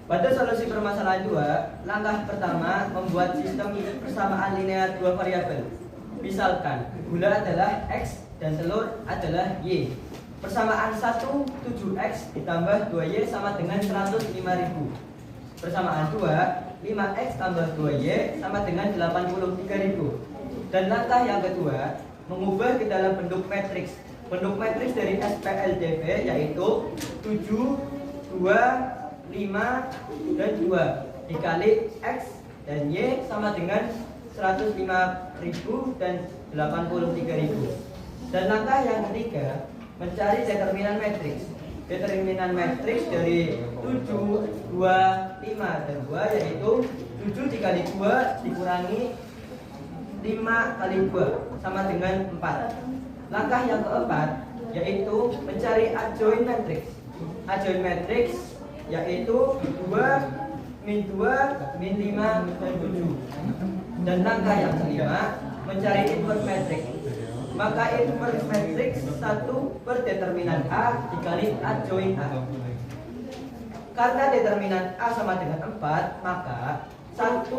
Pada solusi permasalahan 2, langkah pertama membuat sistem persamaan linear 2 variabel. Misalkan gula adalah X dan telur adalah Y. Persamaan 1 7X ditambah 2Y sama dengan 105.000. Persamaan 2 5X tambah 2Y sama dengan 83.000. Dan langkah yang kedua, mengubah ke dalam bentuk matriks. Bentuk matriks dari SPLDV yaitu 7, 2, 5, dan 2 dikali X dan Y sama dengan 105.000 dan 83.000. Dan langkah yang ketiga, mencari determinan matriks. Determinan matriks dari 7, 2, 5, dan 2 yaitu 7 dikali 2 dikurangi 5 kali 2 sama dengan 4. Langkah yang keempat yaitu mencari adjoint matriks. Adjoint matriks yaitu 2, min 2, min 5, dan 7. Dan langkah yang kelima, mencari inverse matriks. Maka inverse matriks 1 per determinan A dikali adjoint A. Karena determinan A sama dengan 4, maka 1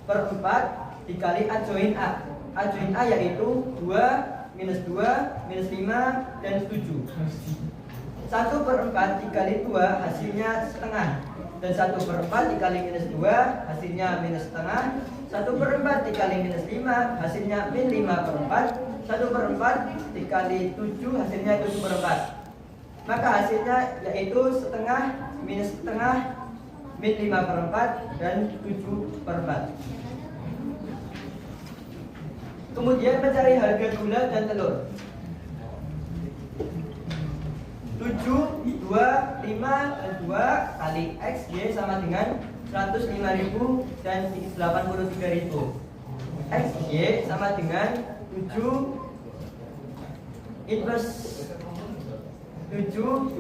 per 4 dikali adjoint A. Adjoint A yaitu 2, minus 2, minus 5, dan 7. 1 per 4 dikali 2 hasilnya setengah. Dan 1 per 4 dikali minus 2 hasilnya minus setengah. 1 per 4 dikali minus 5 hasilnya min 5 per 4. 1 per 4 dikali 7 hasilnya 7 per 4. Maka hasilnya yaitu setengah, minus setengah, min 5 per 4, dan 7 per 4. Kemudian mencari harga gula dan telur. 7, 2, 5, dan 2 kali X, Y sama dengan 105.000 dan 83.000. X, Y sama dengan 7 inverse 7, 2,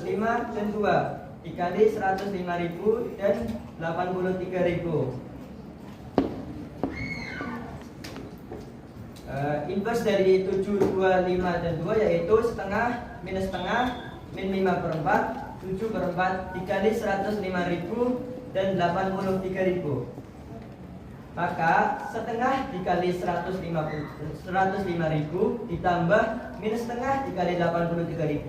5, dan 2 dikali 105.000 dan 83.000. Inverse dari 7, 2, 5, dan 2 yaitu setengah, minus setengah, min 5 per 4, 7 per 4 dikali 105.000 dan 83.000. Maka setengah dikali 105.000 ditambah minus setengah dikali 83.000.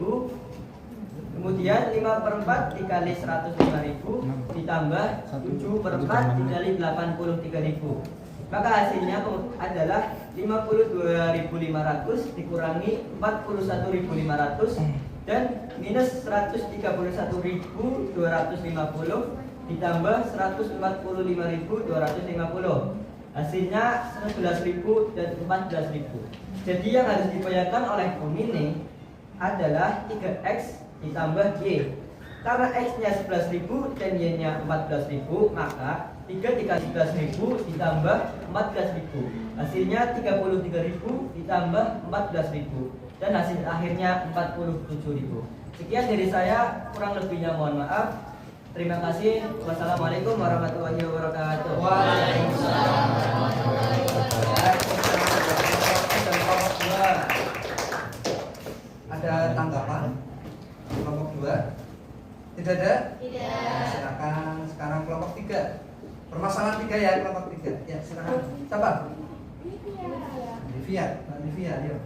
Kemudian 5 per 4 dikali 105.000 ditambah 7 per 4 dikali 83.000. Maka hasilnya adalah 52.500 dikurangi 41.500 dan minus 131.250 ditambah 145.250. Hasilnya 11.000 dan 14.000. Jadi yang harus dibayarkan oleh pemilih adalah 3X ditambah Y. Karena X-nya 11.000 dan Y-nya 14.000, maka 3 dikali 11.000 ditambah 14.000. Hasilnya 33.000 ditambah 14.000. Dan hasil akhirnya 47.000. Sekian dari saya, kurang lebihnya mohon maaf. Terima kasih. Wassalamualaikum warahmatullahi wabarakatuh. Waalaikumsalam. Ada tanggapan? Kelompok 2? Tidak ada? Tidak. Silakan sekarang kelompok 3. Permasalahan 3 ya, kelompok nomor 3. Ya, silakan. Siapa? Livia. Mbak Livia, ayo.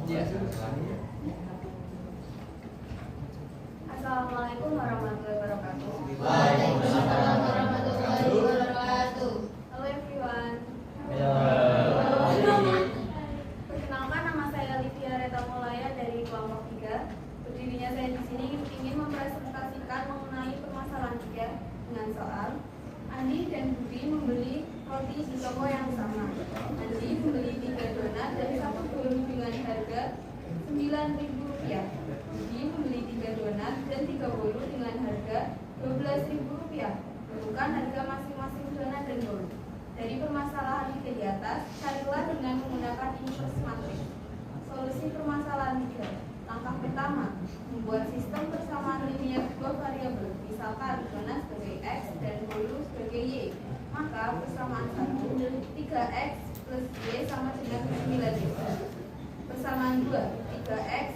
Ya. Assalamualaikum warahmatullahi wabarakatuh. Waalaikumsalam warahmatullahi wabarakatuh. Halo everyone. Ya. Perkenalkan, nama saya Livia Reta Mulaya dari kelompok 3. Berdirinya saya di sini ingin mempresentasikan mengenai permasalahan 3 dengan soal Andi dan Budi membeli roti di toko yang sama. Andi membeli 3 donat dan 1 bolu dengan harga Rp9.000. Budi membeli 3 donat dan 3 bolu dengan harga Rp12.000. Tentukan harga masing-masing donat dan bolu. Dari permasalahan 3 di atas, carilah dengan menggunakan inverse matrix. Solusi permasalahan 3. Langkah pertama, membuat sistem persamaan linear 2 variabel, misalkan donat sebagai X dan bolu sebagai Y. Maka persamaan 1, 3X plus Y sama dengan 9Y. Persamaan 2, 3X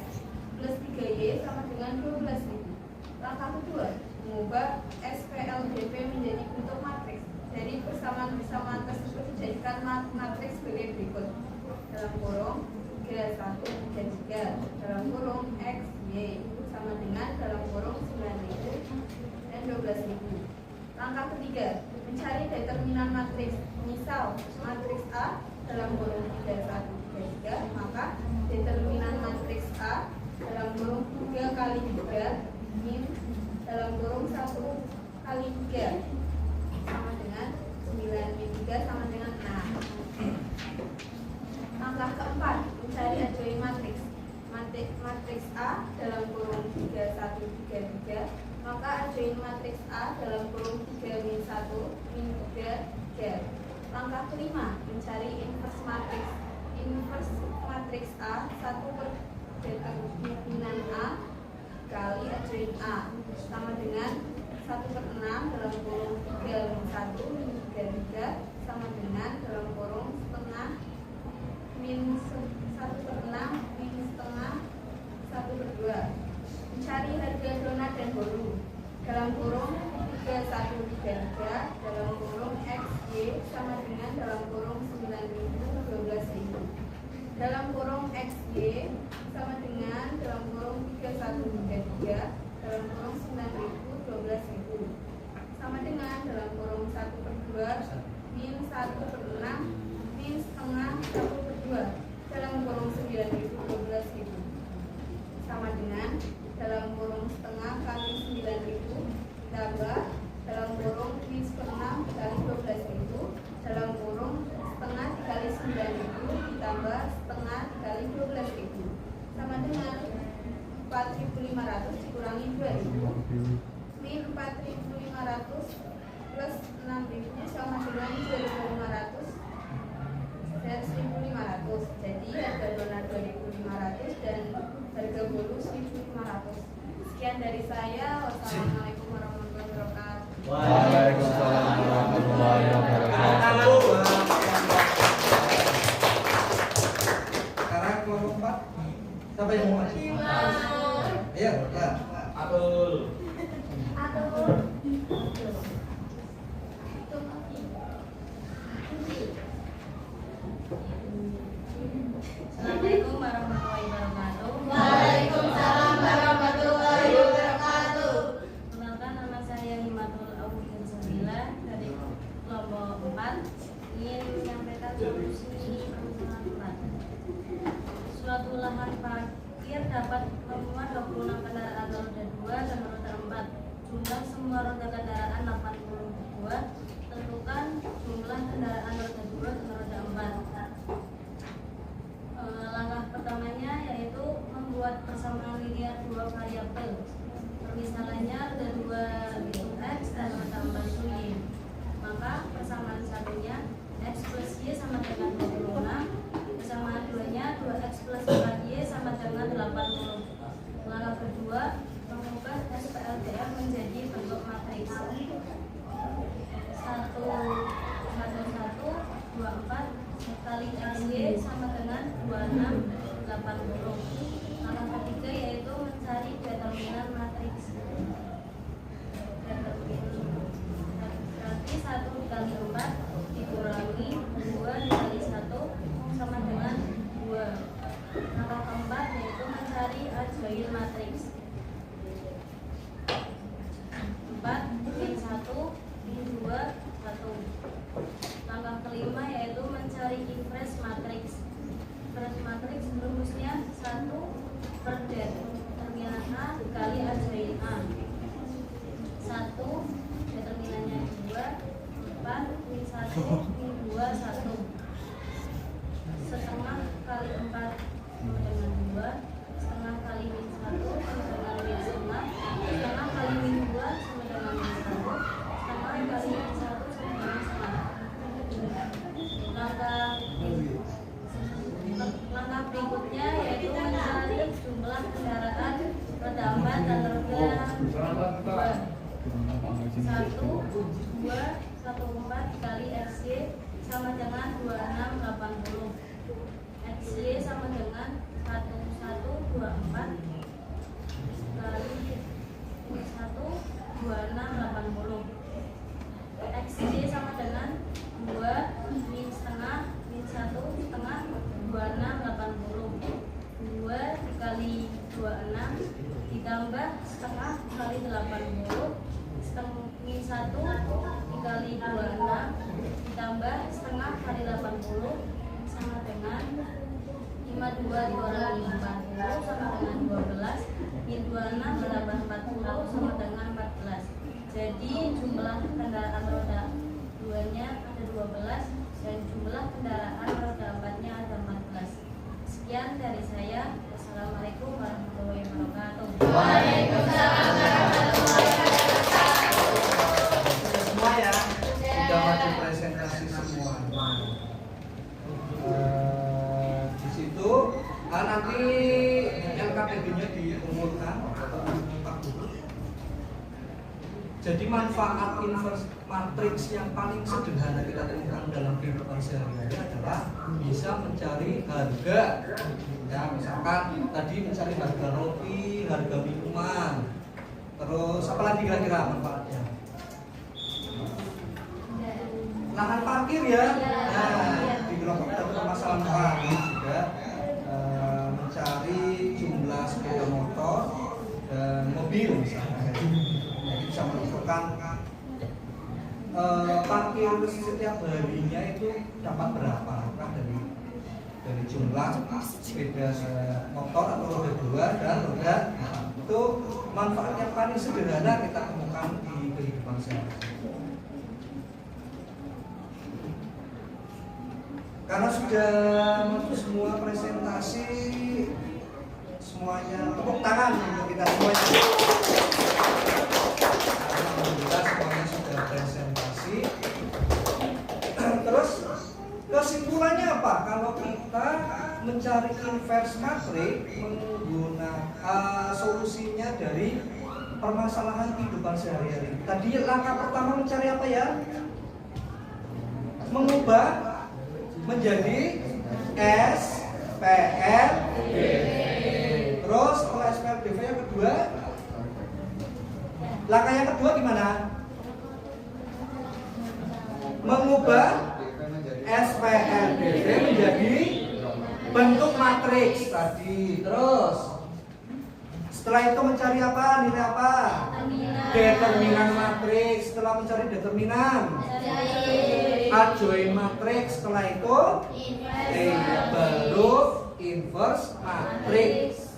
plus 3Y sama dengan 12.000. Langkah kedua, mengubah SPLDP menjadi bentuk matriks. Dari persamaan-persamaan tersebut dijadikan matriks sebagai berikut. Dalam kurung 3, 1, 3, 3. Dalam kurung X, Y sama dengan dalam kurung 9.000 dan 12.000. Langkah ketiga, mencari determinan matriks. Misal, matriks A dalam kurung 3, 1, 3, 3, maka determinan matriks A dalam kurung 3 kali 3 min dalam kurung 1 kali 3 sama dengan 9 min 3 sama dengan 6. Langkah keempat, mencari adjoint matriks. Matriks A dalam kurung 3, 1, 3, 3, maka adjoint matriks A dalam kurung 3 min 1 min 3, 3. Langkah kelima, mencari inverse matriks. Inverse matriks A 1 per determinan A kali adjoint A sama dengan 1/6 dalam kurung 3 min 1 min 3, 3 sama dengan dalam kurung setengah min 1/6 min setengah 1/2. Mencari harga donat dan bolu. Dalam kurung 3, 1, 3, 3, dalam kurung X, Y sama dengan dalam kurung 9.000, 12.000. Dalam kurung X, Y sama dengan dalam kurung 3, 1, 3, 3, dalam kurung 9.000, 12.000. Sama dengan dalam kurung 1/2 min 1/6 min setengah 1/2 dalam kurung 9.000, 12.000. Sama dengan dalam kurung setengah kali 9.000 ditambah dalam kurung min 1/6 kali 12.000 dalam kurung setengah dikali 9.000 ditambah setengah dikali 12.000 sama dengan 4.500 dikurangi 2.000 min 4.500 plus 6.000 sama dengan 2.500 dan 1.500. Jadi harga donat 2.500 dan harga bolu 1.500. Sekian dari saya. Wassalamualaikum warahmatullahi wabarakatuh. Waalaikumsalam warahmatullahi wabarakatuh. Sekarang kelompok 4. Siapa yang mau maju? Ayo, ya. Atul. Assalamualaikum warahmatullahi wabarakatuh. Waalaikumsalam warahmatullahi wabarakatuh. Perkenalkan, nama saya Himatul Audin 9 dari kelompok 4. Ingin menyampaikan solusi permasalahan 4. Suatu lahan parkir dapat memuat 26 kendaraan roda 2 dan roda 4. Jumlah semua roda kendaraan 82. Tentukan jumlah kendaraan roda 2 dan roda 4. Langkah pertamanya yaitu membuat persamaan linear 2 variabel. Permisalannya roda 2 itu X dan roda 4 itu Y. Maka persamaan satunya X plus Y sama dengan 26. Persamaan 2-nya 2X plus 4Y sama dengan 80. Langkah kedua, mengubah SPLDF menjadi bentuk matriks. kali XY sama dengan 2680. XY sama dengan 1124 kali 2680. XY sama dengan 2 min setengah min 1 setengah 2680. 2 dikali 26 ditambah setengah kali 80 setengah min 1 dikali 26 ditambah setengah kali 80 sama dengan 52 dikurangi 40 sama dengan 12 min 26 ditambah 40 sama dengan 14. Jadi jumlah kendaraan roda 2 nya ada 12 dan jumlah kendaraan roda 4 nya ada 14. Sekian dari saya. Wassalamualaikum warahmatullahi wabarakatuh. Waalaikumsalam warahmatullahi wabarakatuh. Semua ya, sudah maju presentasi semua. Di situ nanti LKPB-nya diumumkan atau Pak Guru. Jadi manfaat inverse matriks yang paling sederhana kita temukan dalam kehidupan sehari-hari adalah bisa mencari harga. Ya, misalkan tadi mencari harga roti, harga minuman. Terus apa lagi kira-kira manfaatnya? Lahan parkir ya. Nah, di kelompok kita permasalahan parkir juga mencari jumlah sepeda motor dan mobil misalnya. Bisa menentukan parkir setiap harinya itu dapat berapa kan dari jumlah sepeda motor atau roda 2 dan roda 4. Itu manfaat yang paling sederhana kita temukan di kehidupan sehari-hari. Karena sudah masuk semua presentasi, semuanya tepuk tangan untuk kita semuanya. Alhamdulillah semuanya sudah presentasi. Terus kesimpulannya apa? Kalau kita mencari inverse matrix menggunakan solusinya dari permasalahan kehidupan sehari-hari. Tadi langkah pertama mencari apa ya? Mengubah menjadi SPLDV. Terus setelah SPLDV yang kedua, langkah yang kedua gimana? Mengubah SPLDV menjadi bentuk matriks tadi. Terus setelah itu mencari apa? Nilai apa? Determinan matriks. Setelah mencari determinan, adjoint matriks. Setelah itu baru inverse matriks.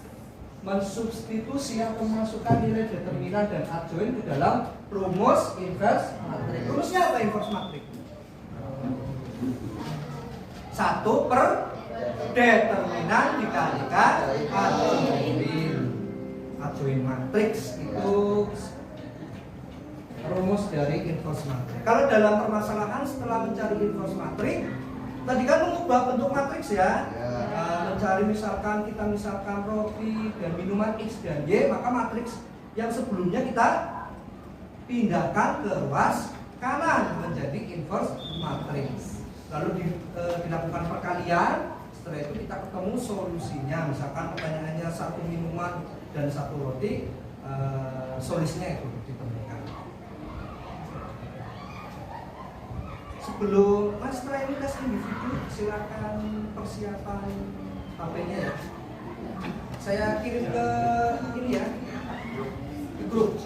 Mensubstitusi atau memasukkan nilai determinan dan adjoint ke dalam rumus inverse matriks. Rumusnya apa inverse matriks? 1 per determinan dikalikan adjoint matriks. Itu rumus dari inverse matriks. Kalau dalam permasalahan setelah mencari inverse matriks, tadi kan mengubah bentuk matriks ya. Mencari misalkan roti dan minuman X dan Y, maka matriks yang sebelumnya kita pindahkan ke ruas kanan menjadi inverse matriks. Lalu dilakukan perkalian. Setelah itu kita ketemu solusinya. Misalkan pertanyaannya 1 minuman dan 1 roti, solusinya itu ditemukan. Sebelum setelah ini tes individu, silakan persiapan HP-nya ya. Saya kirim ke ini ya, di grup.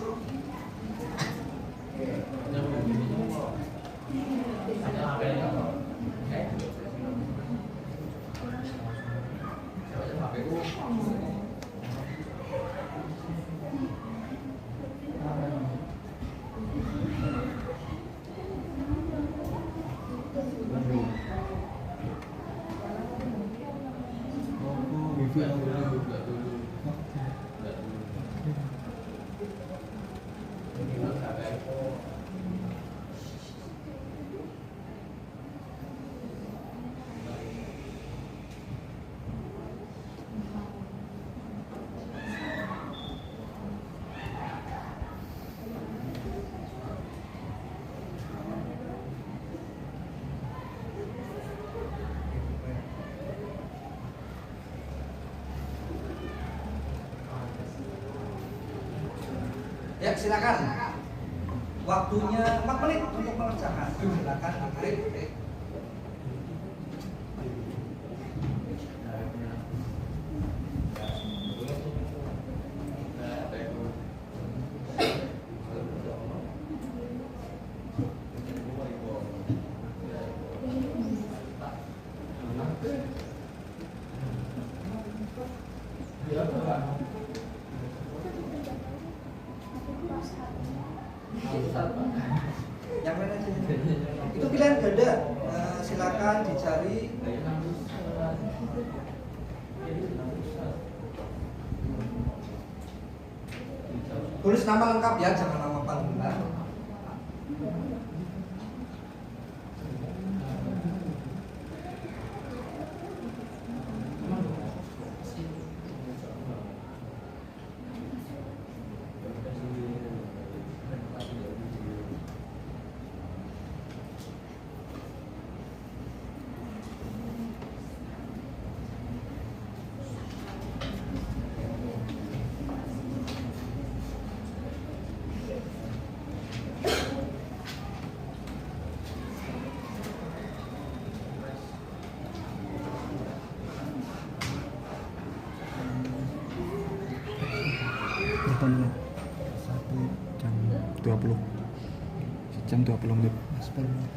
Ya, silakan. Waktunya 4 menit untuk mengerjakan. Silakan diklik. Yang mana aja? Itu pilihan ganda. Silakan dicari. Tulis nama lengkap ya, jangan nama panggilan. Berapa menit? 1 jam 20. 1 jam 20 menit. 10 menit.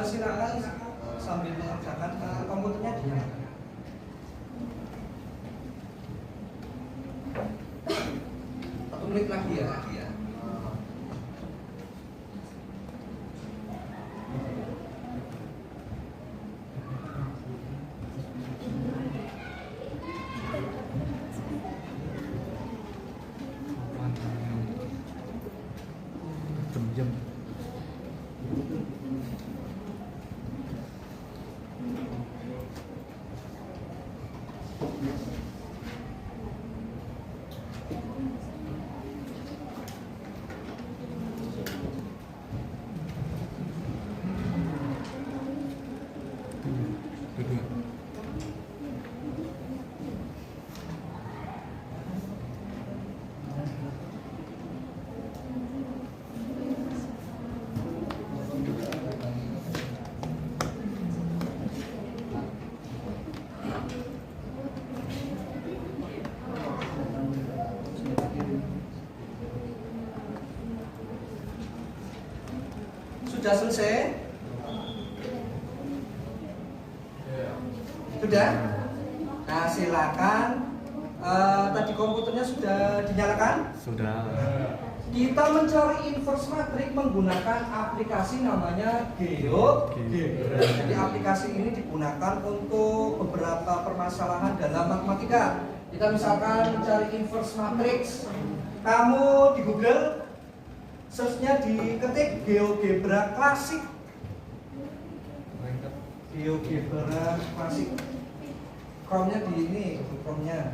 Silakan sambil mengerjakan komputernya dinyalakan. Satu menit lagi ya. Jam. Sudah selesai? Sudah? Nah, silakan. Tadi komputernya sudah dinyalakan? Sudah. Kita mencari inverse matrix menggunakan aplikasi namanya GeoGebra. Jadi aplikasi ini digunakan untuk beberapa permasalahan dalam matematika. Kita misalkan mencari inverse matrix. Kamu di Google search-nya diketik GeoGebra klasik. GeoGebra klasik. Chrome-nya di ini, Chrome-nya.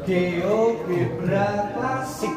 GeoGebra klasik.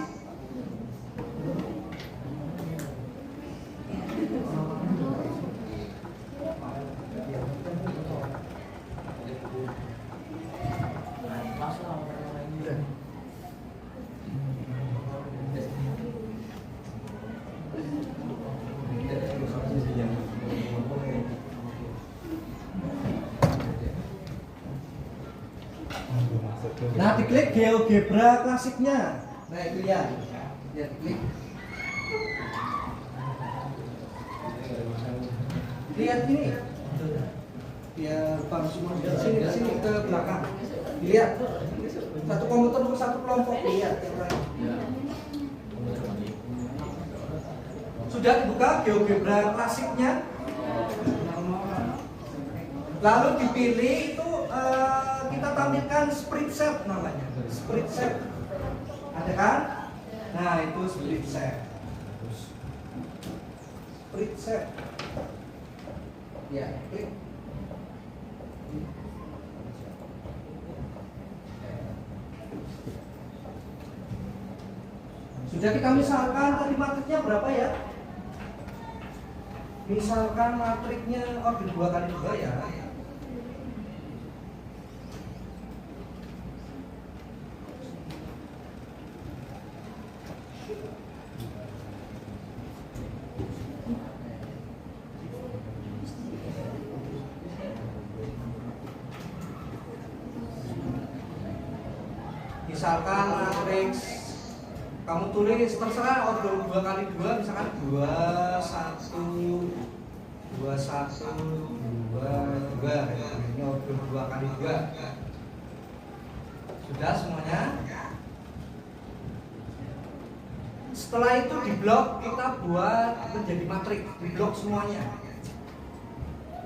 Nah, diklik GeoGebra klasiknya. Nah, itu ya. Ya, diklik. Lihat ini. Ya, Bang semua sini ke belakang. Lihat. Satu komputer untuk satu kelompok. Lihat yang lain. Sudah dibuka GeoGebra klasiknya. Lalu dipilih itu kita tampilkan split set namanya. Split set. Ada kan? Nah, itu split set. Split set. Ya, klik. Sudah kita misalkan tadi matriknya berapa ya? Misalkan matriknya order 2 kali 2 ya. Misalkan matriks kamu tulis terserah order 2 kali 2 misalkan 2 1 2 1 2 2 ini order 2 kali 2. Sudah semuanya. Setelah itu di blok kita buat menjadi matrik, di blok semuanya.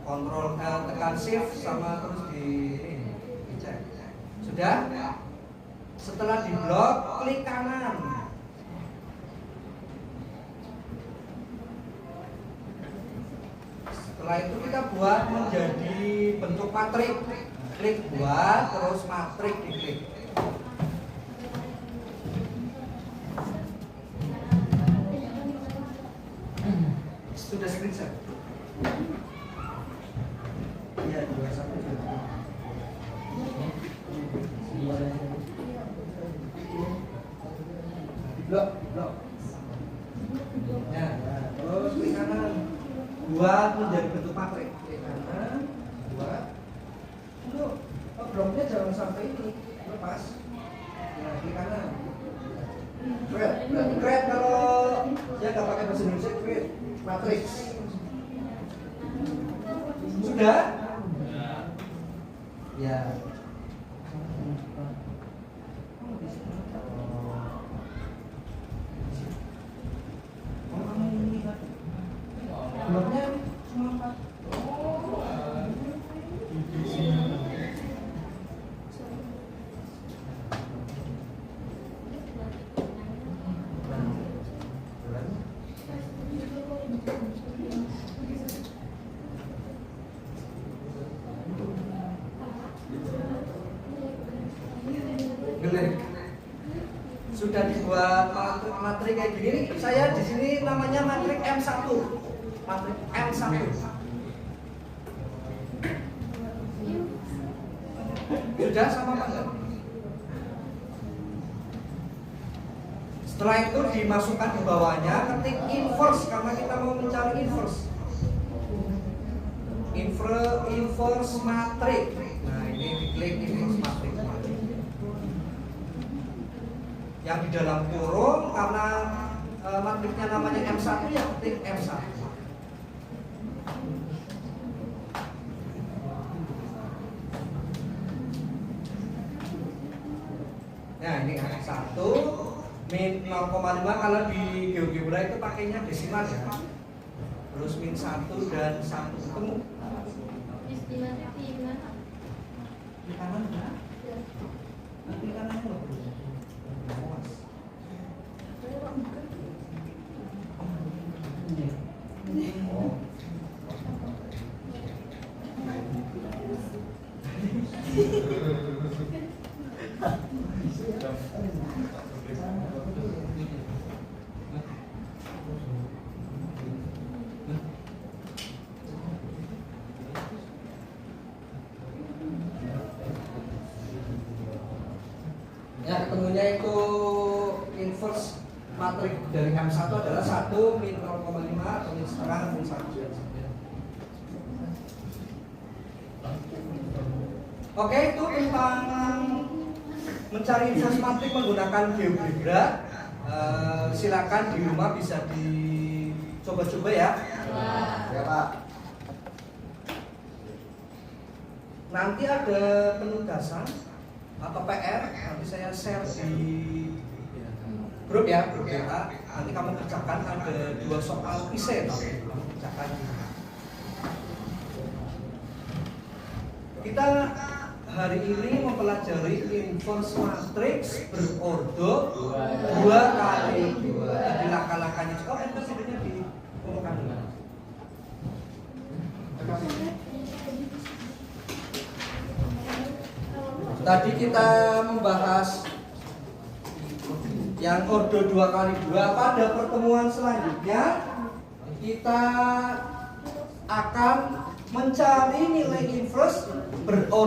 Kontrol tekan shift sama terus dicek. Sudah? Setelah di blok, klik kanan. Setelah itu kita buat menjadi bentuk matrik. Klik buat, terus matrik diklik. Sudah screenshot. Iya, 21. Blok. Ya, terus klik kanan. Buat menjadi bentuk matrik. Klik kanan, buat. Loh, bloknya jangan sampai ini lepas. Ya, klik kanan. Create kalau saya nggak pakai bahasa Indonesia, create matrix. Sudah? Ya. Bloknya cuma 4. Sudah dibuat matrik kayak gini nih. Saya di sini namanya matrik M1. Matrik M1. Sudah sama apa enggak? Setelah itu dimasukkan ke bawahnya, ketik inverse karena kita mau mencari inverse. Inverse matrik. Nah, ini diklik inverse matrik. Yang di dalam kurung karena matriknya namanya M1 ya ketik M1. Nah, ini M1 min 0,5 kalau di GeoGebra itu pakainya desimal ya. Terus min 1 dan 1 ketemu. Istilahnya gimana? Di kanan ya? Di kanan ya. Ya, ketemunya itu inverse matrik dari M1 adalah 1 min 0,5 atau min setengah min 1. Oke, itu tentang mencari inverse matrik menggunakan GeoGebra, silakan di rumah bisa dicoba-coba ya. Ya Pak. Nanti ada penugasan atau PR, nanti saya share di grup ya, grup WA. Nanti kamu kerjakan, ada 2 soal IC kamu kerjakan. Kita hari ini mempelajari inverse matrix berordo 2 kali 2. Jadi langkah-langkahnya juga inverse-nya diumumkan dulu. Tadi kita membahas yang ordo 2 kali 2. Pada pertemuan selanjutnya kita akan mencari nilai inverse berordo